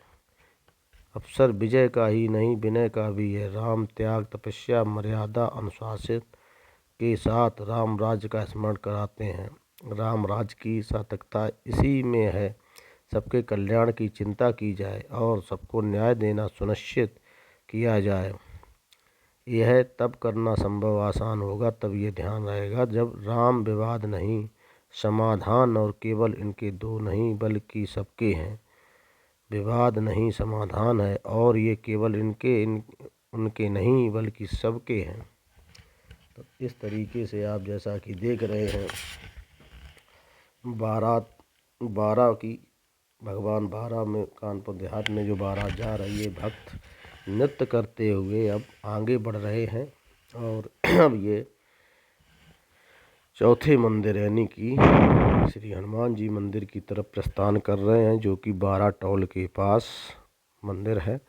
S1: अवसर विजय का ही नहीं विनय का भी है। राम त्याग, तपस्या, मर्यादा, अनुशासन के साथ राम राज्य का स्मरण कराते हैं। राम राज्य की सार्थकता इसी में है, सबके कल्याण की चिंता की जाए और सबको न्याय देना सुनिश्चित किया जाए। यह तब करना संभव आसान होगा, तब ये ध्यान रहेगा जब राम विवाद नहीं समाधान और केवल इनके दो नहीं बल्कि सबके हैं। विवाद नहीं समाधान है और ये केवल उनके नहीं बल्कि सबके हैं। तो इस तरीके से आप जैसा कि देख रहे हैं बारात की भगवान बारह में कानपुर देहात में जो बारात जा रही है, भक्त नृत्य करते हुए अब आगे बढ़ रहे हैं और अब ये चौथे मंदिर यानी कि श्री हनुमान जी मंदिर की तरफ प्रस्थान कर रहे हैं, जो कि 12 टोल के पास मंदिर है।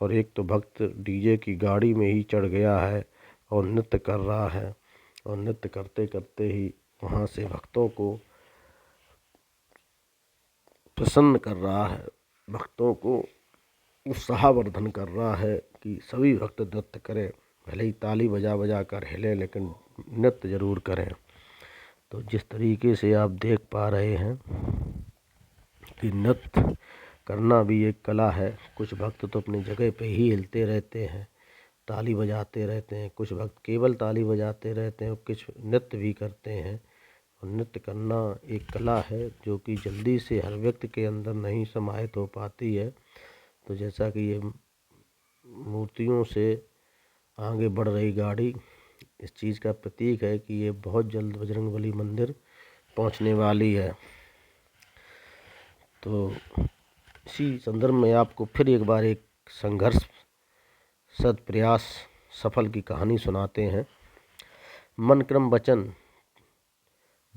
S1: और एक तो भक्त डीजे की गाड़ी में ही चढ़ गया है और नृत्य कर रहा है और नृत्य करते करते ही वहाँ से भक्तों को प्रसन्न कर रहा है, भक्तों को उत्साहवर्धन कर रहा है कि सभी भक्त नृत्य करें, भले ही ताली बजा बजा कर हिले लेकिन नृत्य जरूर करें। तो जिस तरीके से आप देख पा रहे हैं कि नृत्य करना भी एक कला है। कुछ भक्त तो अपनी जगह पे ही हिलते रहते हैं ताली बजाते रहते हैं, कुछ भक्त केवल ताली बजाते रहते हैं, कुछ नृत्य भी करते हैं। और नृत्य करना एक कला है जो कि जल्दी से हर व्यक्ति के अंदर नहीं समाहित हो पाती है। तो जैसा कि ये मूर्तियों से आगे बढ़ रही गाड़ी इस चीज़ का प्रतीक है कि ये बहुत जल्द बजरंगबली मंदिर पहुंचने वाली है। तो इसी संदर्भ में आपको फिर एक बार एक संघर्ष सद प्रयास सफल की कहानी सुनाते हैं। मन क्रम वचन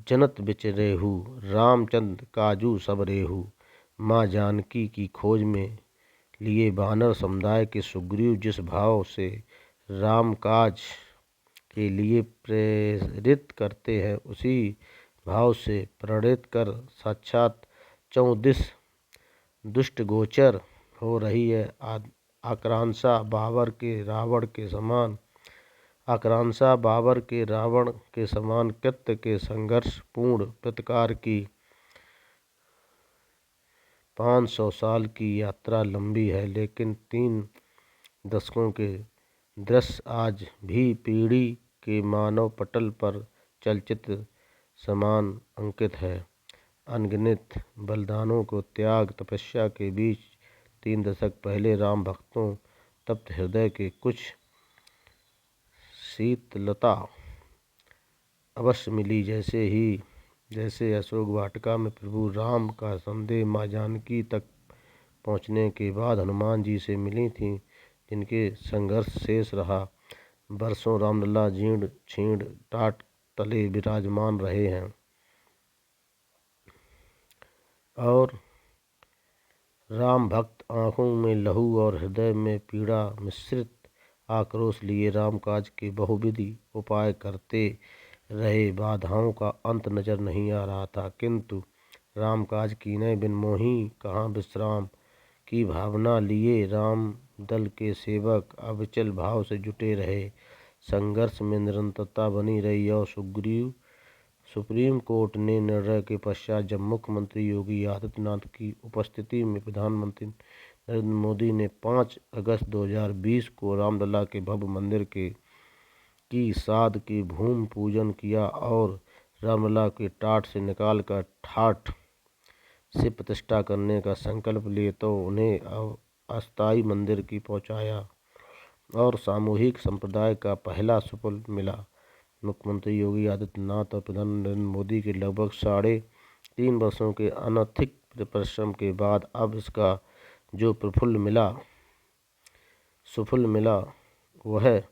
S1: जनत बिच रेहू, रामचंद्र काजू सब रेहू। माँ जानकी की खोज में लिए वानर समुदाय के सुग्रीव जिस भाव से राम काज के लिए प्रेरित करते हैं, उसी भाव से प्रेरित कर साक्षात चौदिस दुष्ट गोचर हो रही है। आक्रांक्षा बाबर के रावण के समान कृत्य के संघर्षपूर्ण प्रतिकार की 500 साल की यात्रा लंबी है, लेकिन 3 दशकों के दृश्य आज भी पीढ़ी के मानव पटल पर चलचित्र समान अंकित है। अनगिनत बलिदानों को त्याग तपस्या के बीच 3 दशक पहले राम भक्तों तप्त हृदय के कुछ शीतलता अवश्य मिली, जैसे अशोक वाटिका में प्रभु राम का संदेह माँ जानकी तक पहुँचने के बाद हनुमान जी से मिली थी, जिनके संघर्ष शेष रहा। वर्षों रामलला जीर्ण छीर्ण टाट तले विराजमान रहे हैं और राम भक्त आँखों में लहू और हृदय में पीड़ा मिश्रित आक्रोश लिए रामकाज के बहुविधि उपाय करते रहे। बाधाओं का अंत नजर नहीं आ रहा था, किंतु रामकाज कीने बिन मोही कहाँ विश्राम की भावना लिए राम दल के सेवक अविचल भाव से जुटे रहे। संघर्ष में निरंतरता बनी रही और सुप्रीम कोर्ट ने निर्णय के पश्चात जब मुख्यमंत्री योगी आदित्यनाथ की उपस्थिति में प्रधानमंत्री नरेंद्र मोदी ने 5 अगस्त 2020 को रामलला के भव्य मंदिर की साध की भूमि पूजन किया और रामलला के टाट से निकालकर ठाठ से प्रतिष्ठा करने का संकल्प लिए, तो उन्हें अस्थायी मंदिर की पहुंचाया और सामूहिक संप्रदाय का पहला सुफल मिला। मुख्यमंत्री योगी आदित्यनाथ और प्रधानमंत्री नरेंद्र मोदी के लगभग 3.5 वर्षों के अनथिक परिश्रम के बाद अब इसका जो सुफल मिला वह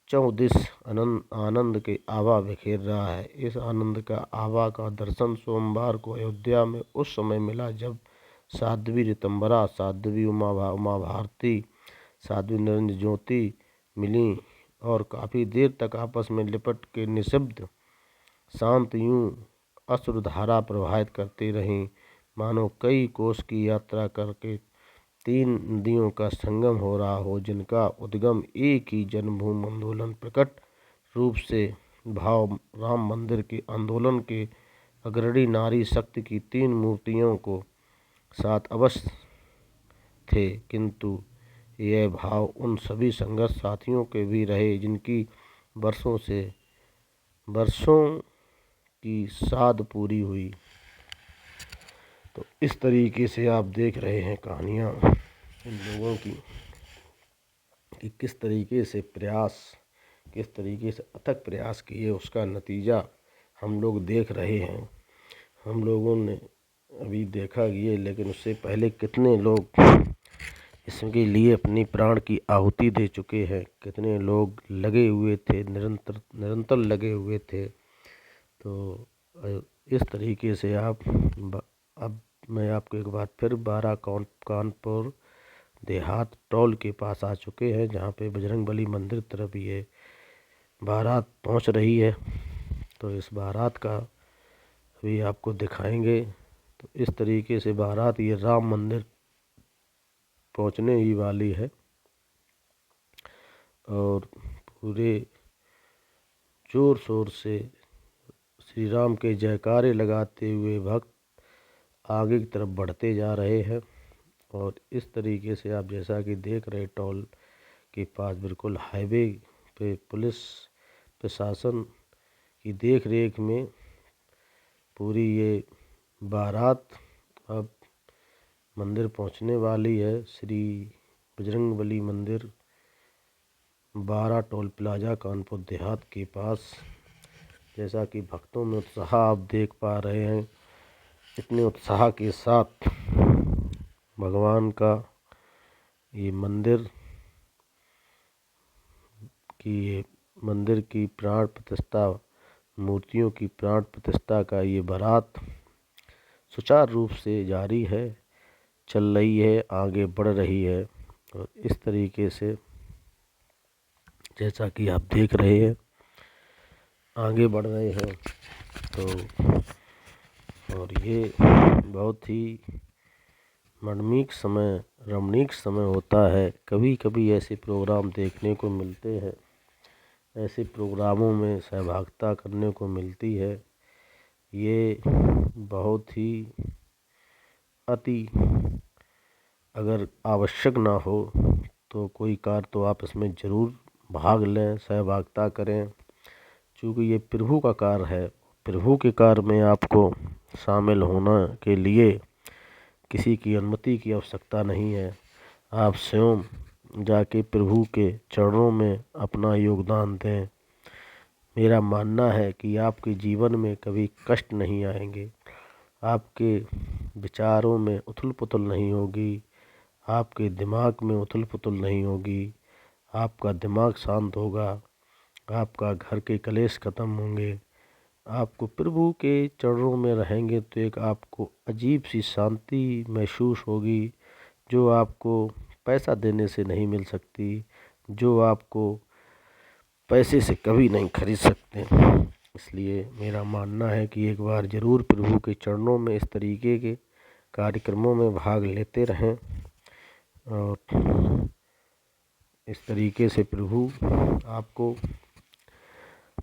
S1: 34 आनंद के आभा बिखेर रहा है। इस आनंद का आभा का दर्शन सोमवार को अयोध्या में उस समय मिला जब साध्वी ऋतंबरा, साध्वी उमा भारती, साध्वी नरेंद्र ज्योति मिली और काफ़ी देर तक आपस में लिपट के निशब्द शांत यूं अश्रुधारा प्रवाहित करती रहीं, मानो कई कोस की यात्रा करके 3 नदियों का संगम हो रहा हो, जिनका उद्गम एक ही जन्मभूमि आंदोलन प्रकट रूप से भाव राम मंदिर के आंदोलन के अग्रणी नारी शक्ति की 3 मूर्तियों को साथ अवश्य थे, किंतु यह भाव उन सभी संघर्ष साथियों के भी रहे जिनकी वर्षों की साध पूरी हुई। तो इस तरीके से आप देख रहे हैं कहानियाँ इन लोगों की कि किस तरीके से अथक प्रयास किए, उसका नतीजा हम लोग देख रहे हैं। हम लोगों ने अभी देखा ये, लेकिन उससे पहले कितने लोग इसके लिए अपनी प्राण की आहुति दे चुके हैं, कितने लोग लगे हुए थे, निरंतर लगे हुए थे। तो इस तरीके से अब मैं आपको एक बार फिर कानपुर देहात टोल के पास आ चुके हैं, जहाँ पे बजरंगबली मंदिर तरफ ये बारात पहुँच रही है। तो इस बारात का अभी आपको दिखाएंगे। तो इस तरीके से बारात ये राम मंदिर पहुँचने ही वाली है और पूरे जोर शोर से श्री राम के जयकारे लगाते हुए भक्त आगे की तरफ बढ़ते जा रहे हैं। और इस तरीके से आप जैसा कि देख रहे टोल के पास बिल्कुल हाईवे पे पुलिस प्रशासन की देख रेख में पूरी ये बारात अब मंदिर पहुंचने वाली है। श्री बजरंगबली मंदिर 12 टोल प्लाजा कानपुर देहात के पास। जैसा कि भक्तों में उत्साह आप देख पा रहे हैं, इतने उत्साह के साथ भगवान का ये मंदिर की प्राण प्रतिष्ठा, मूर्तियों की प्राण प्रतिष्ठा का ये बारात सुचारू रूप से जारी है, चल रही है, आगे बढ़ रही है। और इस तरीके से जैसा कि आप देख रहे हैं आगे बढ़ रहे हैं। तो और ये बहुत ही रमणीक समय होता है। कभी कभी ऐसे प्रोग्राम देखने को मिलते हैं, ऐसे प्रोग्रामों में सहभागिता करने को मिलती है। ये बहुत ही अति अगर आवश्यक ना हो तो कोई कार्य तो आप इसमें ज़रूर भाग लें, सहभागिता करें। क्योंकि ये प्रभु का कार्य है। प्रभु के कार्य में आपको शामिल होने के लिए किसी की अनुमति की आवश्यकता नहीं है। आप स्वयं जाके प्रभु के चरणों में अपना योगदान दें। मेरा मानना है कि आपके जीवन में कभी कष्ट नहीं आएंगे, आपके विचारों में उथल पुथल नहीं होगी, आपके दिमाग में उथल पुथल नहीं होगी, आपका दिमाग शांत होगा, आपका घर के कलेश खत्म होंगे। आपको प्रभु के चरणों में रहेंगे तो एक आपको अजीब सी शांति महसूस होगी, जो आपको पैसा देने से नहीं मिल सकती, जो आपको पैसे से कभी नहीं खरीद सकते। इसलिए मेरा मानना है कि एक बार ज़रूर प्रभु के चरणों में इस तरीके के कार्यक्रमों में भाग लेते रहें और इस तरीके से प्रभु आपको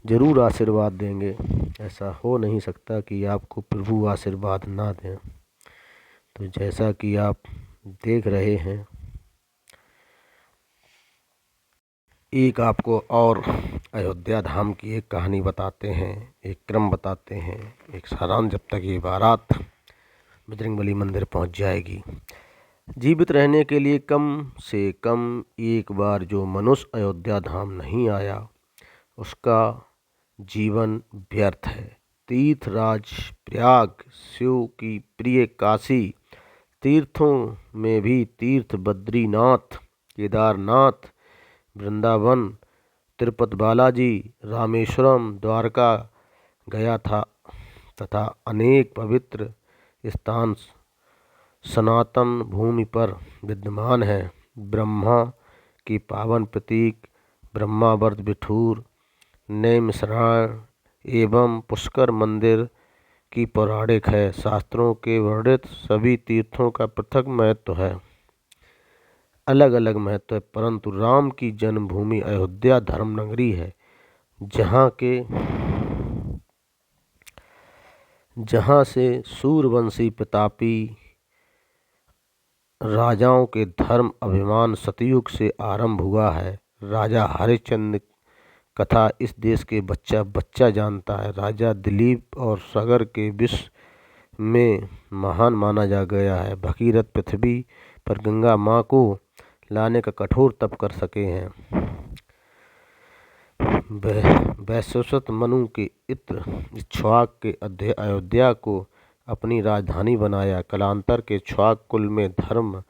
S1: ज़रूर आशीर्वाद देंगे। ऐसा हो नहीं सकता कि आपको प्रभु आशीर्वाद ना दें। तो जैसा कि आप देख रहे हैं, एक आपको और अयोध्या धाम की एक कहानी बताते हैं, एक क्रम बताते हैं, एक सारांश। जब तक ये बारात बजरंगबली मंदिर पहुंच जाएगी। जीवित रहने के लिए कम से कम एक बार जो मनुष्य अयोध्या धाम नहीं आया उसका जीवन व्यर्थ है। तीर्थराज प्रयाग, शिव की प्रिय काशी, तीर्थों में भी तीर्थ बद्रीनाथ, केदारनाथ, वृंदावन, तिरुपति बालाजी, रामेश्वरम, द्वारका गया था तथा अनेक पवित्र स्थान सनातन भूमि पर विद्यमान है। ब्रह्मा की पावन प्रतीक ब्रह्मावर्त बिठूर, नैमिषारण्य एवं पुष्कर मंदिर की पौराणिक है। शास्त्रों के वर्णित सभी तीर्थों का पृथक महत्व है, अलग अलग महत्व है, परंतु राम की जन्मभूमि अयोध्या धर्मनगरी है, जहाँ से सूर्यवंशी प्रतापी राजाओं के धर्म अभिमान सतयुग से आरंभ हुआ है। राजा हरिश्चंद्र कथा इस देश के बच्चा बच्चा जानता है। राजा दिलीप और सागर के विश्व में महान माना जा गया है। भगीरथ पृथ्वी पर गंगा माँ को लाने का कठोर तप कर सके हैं। वैश्वत मनु के इक्ष्वाक के अयोध्या को अपनी राजधानी बनाया। कालांतर के इक्ष्वाक कुल में धर्म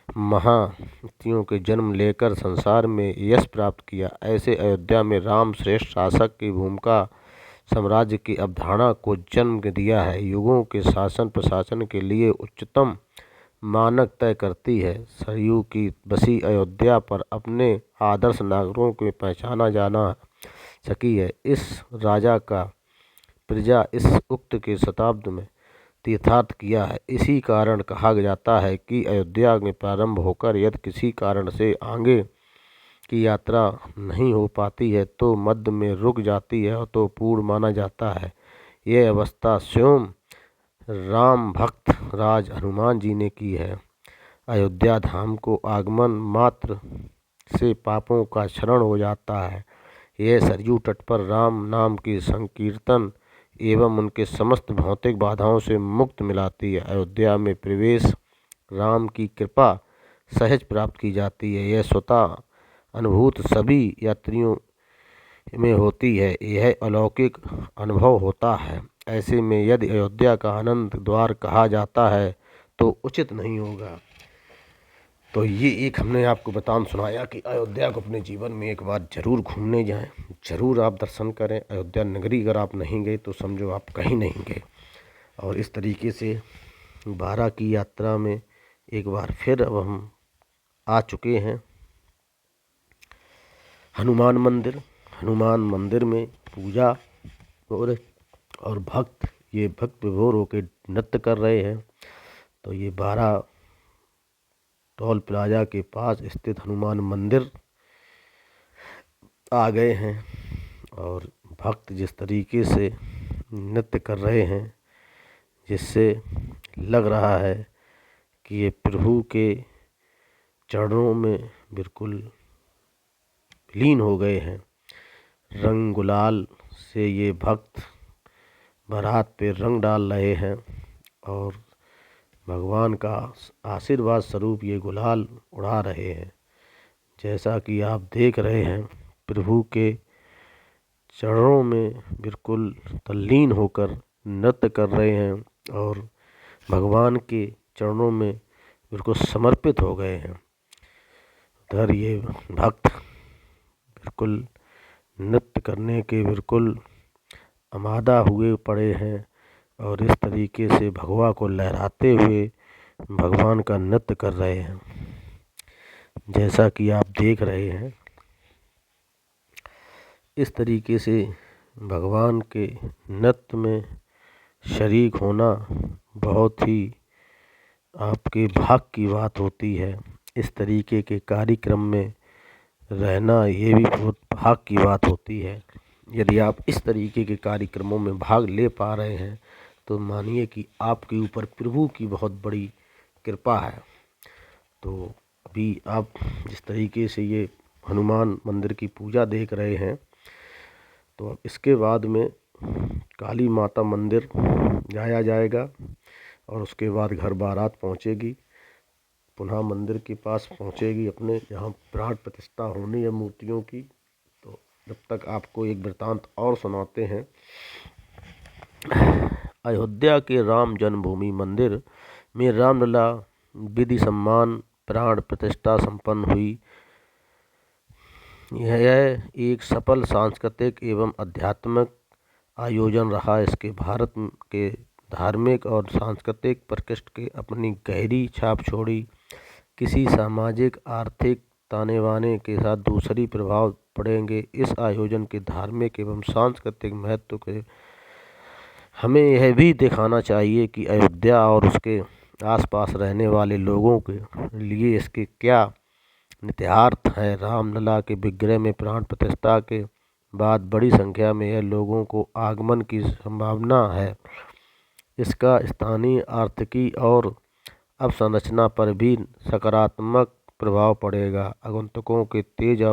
S1: महारथियों के जन्म लेकर संसार में यश प्राप्त किया। ऐसे अयोध्या में राम श्रेष्ठ शासक की भूमिका साम्राज्य की अवधारणा को जन्म दिया है। युगों के शासन प्रशासन के लिए उच्चतम मानक तय करती है। सरयू की बसी अयोध्या पर अपने आदर्श नागरिकों को पहचाना जाना सकी है। इस राजा का प्रजा इस उक्त के शताब्द में तीर्थार्थ किया है। इसी कारण कहा जाता है कि अयोध्या में प्रारंभ होकर यदि किसी कारण से आगे की यात्रा नहीं हो पाती है तो मध्य में रुक जाती है तो पूर्ण माना जाता है। यह अवस्था स्वयं राम भक्त राज हनुमान जी ने की है। अयोध्या धाम को आगमन मात्र से पापों का क्षरण हो जाता है। यह सरयू तट पर राम नाम के संकीर्तन एवं उनके समस्त भौतिक बाधाओं से मुक्त मिलाती है। अयोध्या में प्रवेश राम की कृपा सहज प्राप्त की जाती है। यह स्वतः अनुभूत सभी यात्रियों में होती है। यह अलौकिक अनुभव होता है। ऐसे में यदि अयोध्या का आनंद द्वार कहा जाता है तो उचित नहीं होगा। तो ये एक हमने आपको बतान सुनाया कि अयोध्या को अपने जीवन में एक बार ज़रूर घूमने जाएं, ज़रूर आप दर्शन करें। अयोध्या नगरी अगर आप नहीं गए तो समझो आप कहीं नहीं गए। और इस तरीके से 12 की यात्रा में एक बार फिर अब हम आ चुके हैं हनुमान मंदिर। हनुमान मंदिर में पूजा और भक्त विभोर होकर नृत्य कर रहे हैं। तो ये 12 टोल प्लाजा के पास स्थित हनुमान मंदिर आ गए हैं और भक्त जिस तरीके से नृत्य कर रहे हैं, जिससे लग रहा है कि ये प्रभु के चरणों में बिल्कुल लीन हो गए हैं। रंग गुलाल से ये भक्त बारात पे रंग डाल रहे हैं और भगवान का आशीर्वाद स्वरूप ये गुलाल उड़ा रहे हैं। जैसा कि आप देख रहे हैं, प्रभु के चरणों में बिल्कुल तल्लीन होकर नृत्य कर रहे हैं और भगवान के चरणों में बिल्कुल समर्पित हो गए हैं। उधर ये भक्त बिल्कुल नृत्य करने के बिल्कुल आमादा हुए पड़े हैं और इस तरीके से भगवा को लहराते हुए भगवान का नृत्य कर रहे हैं। जैसा कि आप देख रहे हैं, इस तरीके से भगवान के नृत्य में शरीक होना बहुत ही आपके भाग की बात होती है। इस तरीके के कार्यक्रम में रहना ये भी बहुत भाग की बात होती है। यदि आप इस तरीके के कार्यक्रमों में भाग ले पा रहे हैं तो मानिए कि आपके ऊपर प्रभु की बहुत बड़ी कृपा है। तो अभी आप जिस तरीके से ये हनुमान मंदिर की पूजा देख रहे हैं, तो इसके बाद में काली माता मंदिर जाया जाएगा और उसके बाद घर बारात पहुंचेगी, पुनः मंदिर के पास पहुंचेगी अपने जहां प्राण प्रतिष्ठा होनी है मूर्तियों की। तो जब तक आपको एक वृतांत और सुनाते हैं। अयोध्या के राम जन्मभूमि मंदिर में रामलला विधि सम्मान प्राण प्रतिष्ठा संपन्न हुई। यह एक सफल सांस्कृतिक एवं आध्यात्मिक आयोजन रहा। इसके भारत के धार्मिक और सांस्कृतिक परिकृष्ट के अपनी गहरी छाप छोड़ी। किसी सामाजिक आर्थिक ताने बाने के साथ दूसरी प्रभाव पड़ेंगे। इस आयोजन के धार्मिक एवं सांस्कृतिक महत्व के हमें यह भी दिखाना चाहिए कि अयोध्या और उसके आसपास रहने वाले लोगों के लिए इसके क्या निहितार्थ है। रामलला के विग्रह में प्राण प्रतिष्ठा के बाद बड़ी संख्या में यह लोगों को आगमन की संभावना है। इसका स्थानीय आर्थिकी और अवसंरचना पर भी सकारात्मक प्रभाव पड़ेगा। आगंतुकों के तेज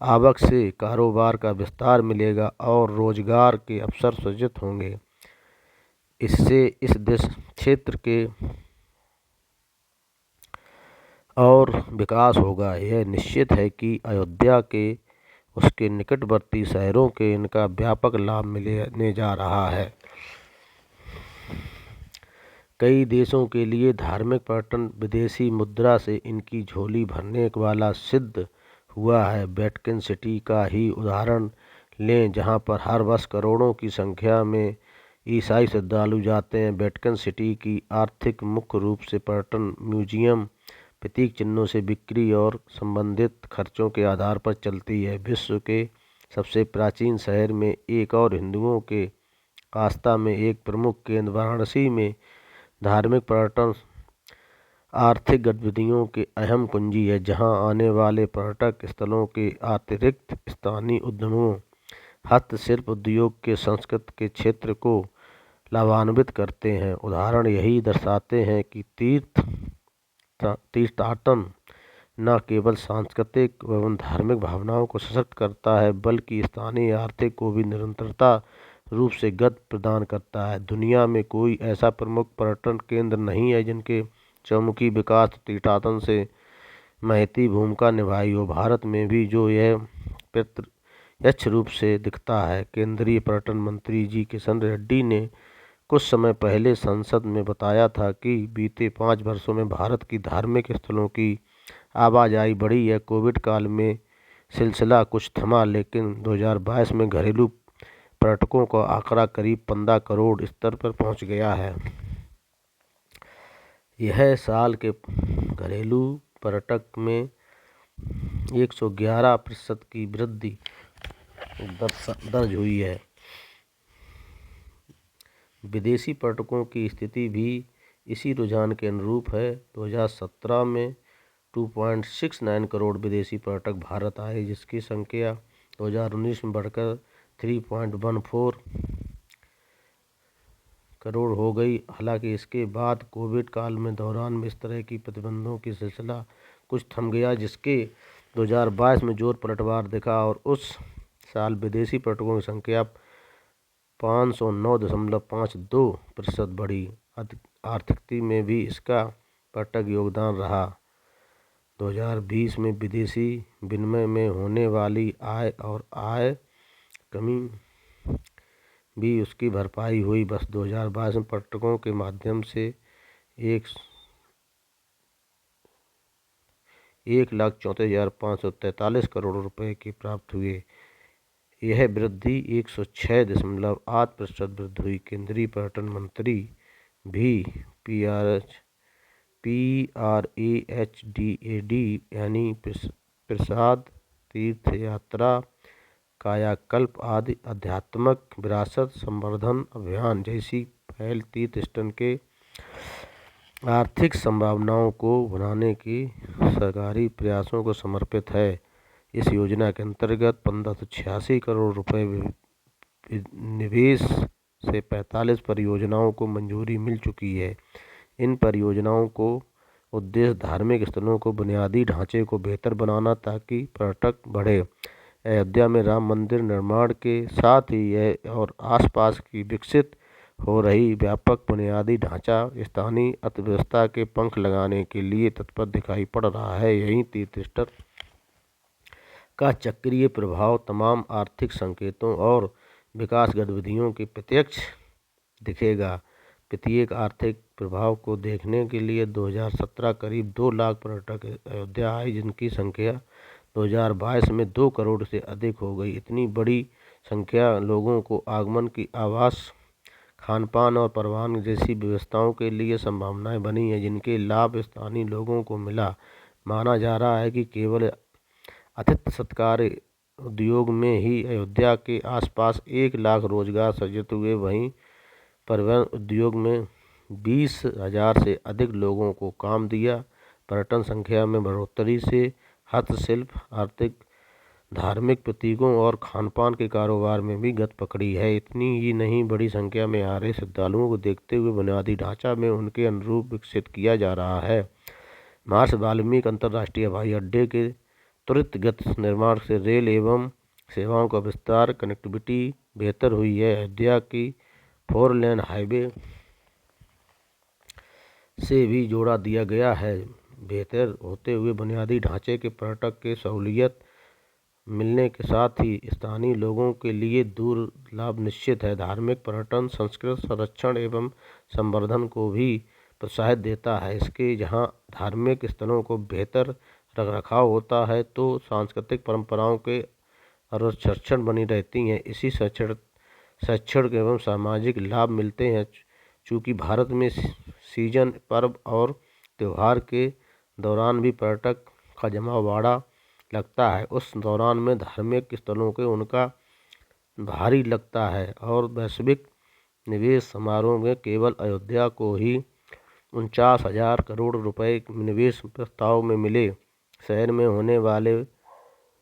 S1: आवक से कारोबार का विस्तार मिलेगा और रोजगार के अवसर सृजित होंगे। इससे इस देश क्षेत्र के और विकास होगा। यह निश्चित है कि अयोध्या के उसके निकटवर्ती शहरों के इनका व्यापक लाभ मिलने जा रहा है। कई देशों के लिए धार्मिक पर्यटन विदेशी मुद्रा से इनकी झोली भरने वाला सिद्ध हुआ है। वेटिकन सिटी का ही उदाहरण लें, जहां पर हर वर्ष करोड़ों की संख्या में ईसाई श्रद्धालु जाते हैं। वेटिकन सिटी की आर्थिक मुख्य रूप से पर्यटन, म्यूजियम, प्रतीक चिन्हों से बिक्री और संबंधित खर्चों के आधार पर चलती है। विश्व के सबसे प्राचीन शहर में एक और हिंदुओं के आस्था में एक प्रमुख केंद्र वाराणसी में धार्मिक पर्यटन आर्थिक गतिविधियों के अहम कुंजी है, जहां आने वाले पर्यटक स्थलों के अतिरिक्त स्थानीय उद्यमों, हस्तशिल्प उद्योग के संस्कृति के क्षेत्र को लाभान्वित करते हैं। उदाहरण यही दर्शाते हैं कि तीर्थाटन न केवल सांस्कृतिक एवं धार्मिक भावनाओं को सशक्त करता है बल्कि स्थानीय आर्थिक को भी निरंतरता रूप से गति प्रदान करता है। दुनिया में कोई ऐसा प्रमुख पर्यटन केंद्र नहीं है जिनके चहुमुखी विकास तीर्थाटन से महती भूमिका निभाई हो। भारत में भी जो यह प्रत्यक्ष रूप से दिखता है। केंद्रीय पर्यटन मंत्री जी किशन रेड्डी ने कुछ समय पहले संसद में बताया था कि बीते 5 वर्षों में भारत की धार्मिक स्थलों की आवाजाही बढ़ी है। कोविड काल में सिलसिला कुछ थमा, लेकिन 2022 में घरेलू पर्यटकों का आंकड़ा करीब 15 करोड़ स्तर पर पहुंच गया है। यह साल के घरेलू पर्यटक में 111% की वृद्धि दर्ज हुई है। विदेशी पर्यटकों की स्थिति भी इसी रुझान के अनुरूप है। 2017 में 2.69 करोड़ विदेशी पर्यटक भारत आए, जिसकी संख्या 2019 में बढ़कर 3.14 करोड़ हो गई। हालांकि इसके बाद कोविड काल में दौरान में इस तरह की प्रतिबंधों की सिलसिला कुछ थम गया, जिसके 2022 में जोर पलटवार दिखा और उस साल विदेशी पर्यटकों की संख्या 509.52% बढ़ी। आर्थिकता में भी इसका पर्यटक योगदान रहा। 2020 में विदेशी विनिमय में होने वाली आय और आय कमी भी उसकी भरपाई हुई। बस 2022 में पर्यटकों के माध्यम से 1,34,543 करोड़ रुपए के प्राप्त हुए। यह वृद्धि 106.8% वृद्धि हुई। केंद्रीय पर्यटन मंत्री भी PRAHDAD यानी प्रसाद, तीर्थ यात्रा, कायाकल्प आदि आध्यात्मिक विरासत संवर्धन अभियान जैसी पहल तीर्थ स्थल के आर्थिक संभावनाओं को बढ़ाने की सरकारी प्रयासों को समर्पित है। इस योजना के अंतर्गत 1586 करोड़ रुपए निवेश से 45 परियोजनाओं को मंजूरी मिल चुकी है। इन परियोजनाओं को उद्देश्य धार्मिक स्थलों को बुनियादी ढांचे को बेहतर बनाना ताकि पर्यटक बढ़े। अयोध्या में राम मंदिर निर्माण के साथ ही यह और आसपास की विकसित हो रही व्यापक बुनियादी ढांचा स्थानीय अर्थव्यवस्था के पंख लगाने के लिए तत्पर दिखाई पड़ रहा है। यही तीर्थ स्थल का चक्रीय प्रभाव तमाम आर्थिक संकेतों और विकास गतिविधियों के प्रत्यक्ष दिखेगा। प्रत्येक आर्थिक प्रभाव को देखने के लिए 2017 करीब 2 लाख पर्यटक अयोध्या आए, जिनकी संख्या 2022 में 2 करोड़ से अधिक हो गई। इतनी बड़ी संख्या लोगों को आगमन की आवास, खानपान और परिवहन जैसी व्यवस्थाओं के लिए संभावनाएं बनी हैं, जिनके लाभ स्थानीय लोगों को मिला। माना जा रहा है कि केवल आतिथ्य सत्कार उद्योग में ही अयोध्या के आसपास 1 लाख रोजगार सृजित हुए। वहीं परिवहन उद्योग में 20,000 से अधिक लोगों को काम दिया। पर्यटन संख्या में बढ़ोतरी से हस्तशिल्प, आर्थिक, धार्मिक प्रतीकों और खानपान के कारोबार में भी गति पकड़ी है। इतनी ही नहीं, बड़ी संख्या में आ रहे श्रद्धालुओं को देखते हुए बुनियादी ढांचा में उनके अनुरूप विकसित किया जा रहा है। महर्षि वाल्मीकि अंतर्राष्ट्रीय हवाई अड्डे के त्वरित गति निर्माण से रेल एवं सेवाओं का विस्तार, कनेक्टिविटी बेहतर हुई है। अयोध्या की 4 लेन हाईवे से भी जोड़ा दिया गया है। बेहतर होते हुए बुनियादी ढांचे के पर्यटक के सहूलियत मिलने के साथ ही स्थानीय लोगों के लिए दूर लाभ निश्चित है। धार्मिक पर्यटन संस्कृति संरक्षण एवं संवर्धन को भी प्रोत्साहित देता है। इसके जहां धार्मिक स्थलों को बेहतर रखरखाव होता है तो सांस्कृतिक परंपराओं के संरक्षण बनी रहती हैं। इसी शैक्षणिक एवं सामाजिक लाभ मिलते हैं। चूँकि भारत में सीजन, पर्व और त्यौहार के दौरान भी पर्यटक का जमावड़ा लगता है, उस दौरान में धार्मिक स्थलों के उनका भारी लगता है और वैश्विक निवेश समारोह में केवल अयोध्या को ही 49,000 करोड़ रुपए निवेश प्रस्ताव में मिले। शहर में होने वाले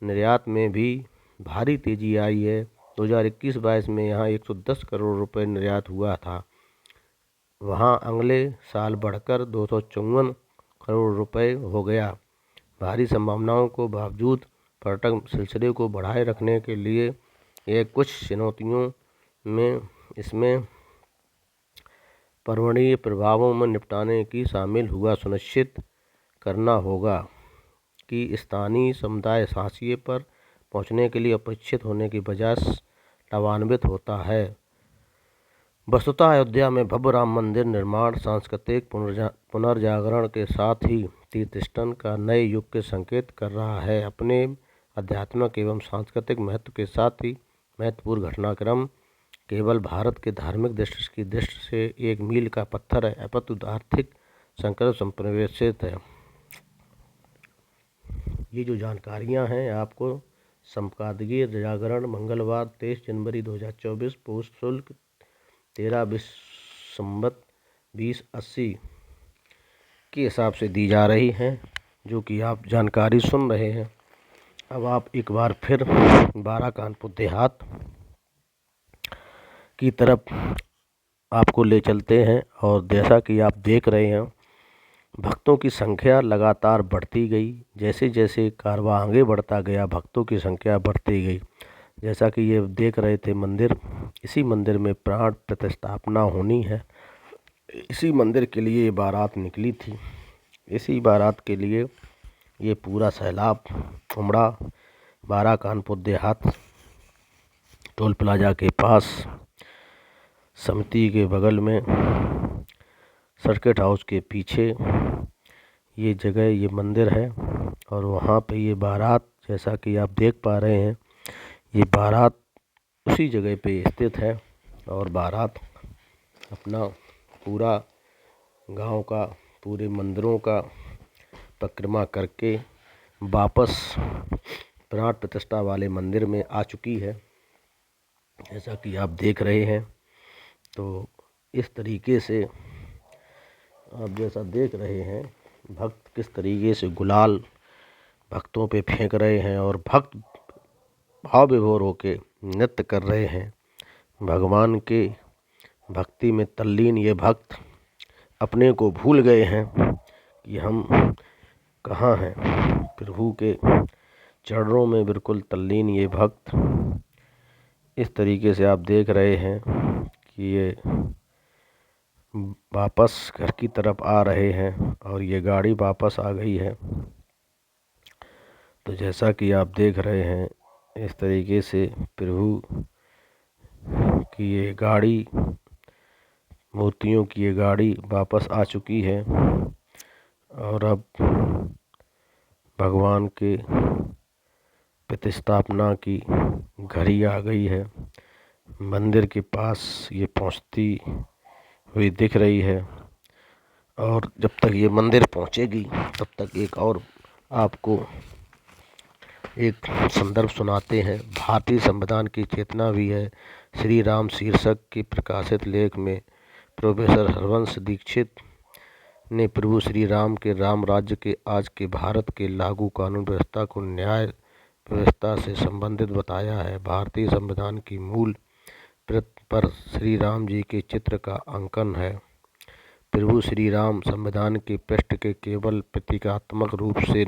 S1: निर्यात में भी भारी तेजी आई है। 2021-22 में यहाँ 110 करोड़ रुपए निर्यात हुआ था, वहाँ अगले साल बढ़कर 254 करोड़ रुपए हो गया। भारी संभावनाओं को बावजूद पर्यटक सिलसिले को बढ़ाए रखने के लिए ये कुछ चुनौतियों में इसमें पर्यावरणीय प्रभावों में निपटाने की शामिल हुआ। सुनिश्चित करना होगा कि स्थानीय समुदाय हाशिए पर पहुंचने के लिए अपेक्षित होने की बजाय लाभान्वित होता है। वस्तुतः अयोध्या में भव्य राम मंदिर निर्माण सांस्कृतिक पुनर्जागरण के साथ ही तीर्थस्थल का नए युग के संकेत कर रहा है। अपने आध्यात्मिक एवं सांस्कृतिक महत्व के साथ ही महत्वपूर्ण घटनाक्रम केवल भारत के धार्मिक दृष्टि की दृष्टि से एक मील का पत्थर है, अपितु आर्थिक संकल्प संप्रेषित है। ये जो जानकारियाँ हैं आपको संपादकीय जागरण मंगलवार 23 जनवरी 2024 पोस्ट शुल्क 13 संवत 2080 के हिसाब से दी जा रही हैं, जो कि आप जानकारी सुन रहे हैं। अब आप एक बार फिर बारा कानपुर देहात की तरफ आपको ले चलते हैं और जैसा कि आप देख रहे हैं भक्तों की संख्या लगातार बढ़ती गई। जैसे जैसे कारवां आगे बढ़ता गया भक्तों की संख्या बढ़ती गई। जैसा कि ये देख रहे थे मंदिर, इसी मंदिर में प्राण प्रतिष्ठापना होनी है। इसी मंदिर के लिए ये बारात निकली थी। इसी बारात के लिए ये पूरा सैलाब उमड़ा। बारा कानपुर देहात टोल प्लाजा के पास समिति के बगल में सर्किट हाउस के पीछे ये जगह ये मंदिर है और वहाँ पे ये बारात जैसा कि आप देख पा रहे हैं ये बारात उसी जगह पे स्थित है और बारात अपना पूरा गांव का पूरे मंदिरों का परिक्रमा करके वापस प्राण प्रतिष्ठा वाले मंदिर में आ चुकी है। जैसा कि आप देख रहे हैं तो इस तरीके से आप जैसा देख रहे हैं भक्त किस तरीके से गुलाल भक्तों पे फेंक रहे हैं और भक्त भाव विभोर होके नृत्य कर रहे हैं। भगवान के भक्ति में तल्लीन ये भक्त अपने को भूल गए हैं कि हम कहाँ हैं। प्रभु के चरणों में बिल्कुल तल्लीन ये भक्त इस तरीके से आप देख रहे हैं कि ये वापस घर की तरफ आ रहे हैं और ये गाड़ी वापस आ गई है। तो जैसा कि आप देख रहे हैं इस तरीके से प्रभु की ये गाड़ी मूर्तियों की ये गाड़ी वापस आ चुकी है और अब भगवान के प्रतिष्ठापना की घड़ी आ गई है। मंदिर के पास ये पहुंचती हुई दिख रही है और जब तक ये मंदिर पहुंचेगी तब तक एक और आपको एक संदर्भ सुनाते हैं। भारतीय संविधान की चेतना भी है श्री राम शीर्षक के प्रकाशित लेख में प्रोफेसर हरवंश दीक्षित ने प्रभु श्री राम के राम राज्य के आज के भारत के लागू कानून व्यवस्था को न्याय व्यवस्था से संबंधित बताया है। भारतीय संविधान की मूल प्रति पर श्री राम जी के चित्र का अंकन है। प्रभु श्री राम संविधान के पृष्ठ के केवल प्रतीकात्मक रूप से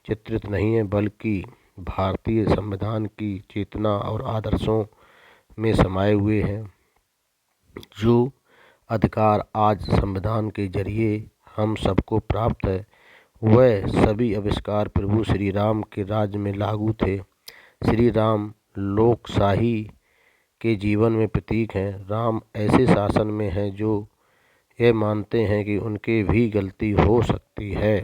S1: चित्रित नहीं है बल्कि भारतीय संविधान की चेतना और आदर्शों में समाये हुए हैं। जो अधिकार आज संविधान के जरिए हम सबको प्राप्त है वह सभी आविष्कार प्रभु श्री राम के राज्य में लागू थे। श्री राम लोकशाही के जीवन में प्रतीक हैं। राम ऐसे शासन में हैं जो यह मानते हैं कि उनके भी गलती हो सकती है।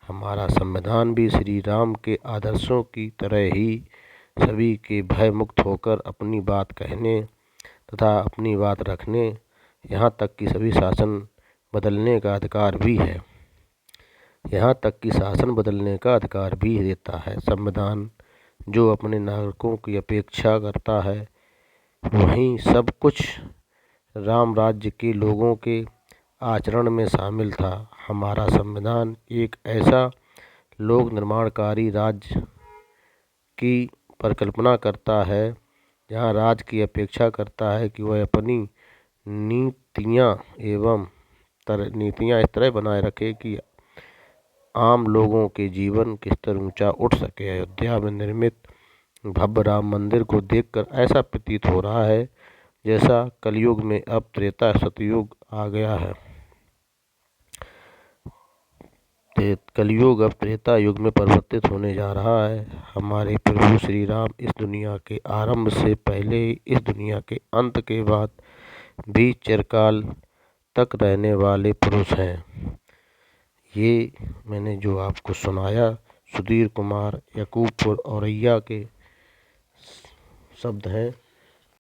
S1: हमारा संविधान भी श्री राम के आदर्शों की तरह ही सभी के भय मुक्त होकर अपनी बात कहने तथा अपनी बात रखने यहाँ तक कि सभी शासन बदलने का अधिकार भी है। यहाँ तक कि शासन बदलने का अधिकार भी देता है। संविधान जो अपने नागरिकों की अपेक्षा करता है वहीं सब कुछ राम राज्य के लोगों के आचरण में शामिल था। हमारा संविधान एक ऐसा लोक निर्माणकारी राज्य की परिकल्पना करता है जहाँ राज्य की अपेक्षा करता है कि वह अपनी नीतियाँ इस तरह बनाए रखे कि आम लोगों के जीवन के स्तर ऊंचा उठ सके। अयोध्या में निर्मित भव्य राम मंदिर को देखकर ऐसा प्रतीत हो रहा है जैसा कलयुग में अब त्रेता सतयुग आ गया है। कलयुग अब त्रेता युग में परिवर्तित होने जा रहा है। हमारे प्रभु श्री राम इस दुनिया के आरंभ से पहले इस दुनिया के अंत के बाद भी चिरकाल तक रहने वाले पुरुष हैं। ये मैंने जो आपको सुनाया सुधीर कुमार यकूबपुर औरैया के शब्द हैं।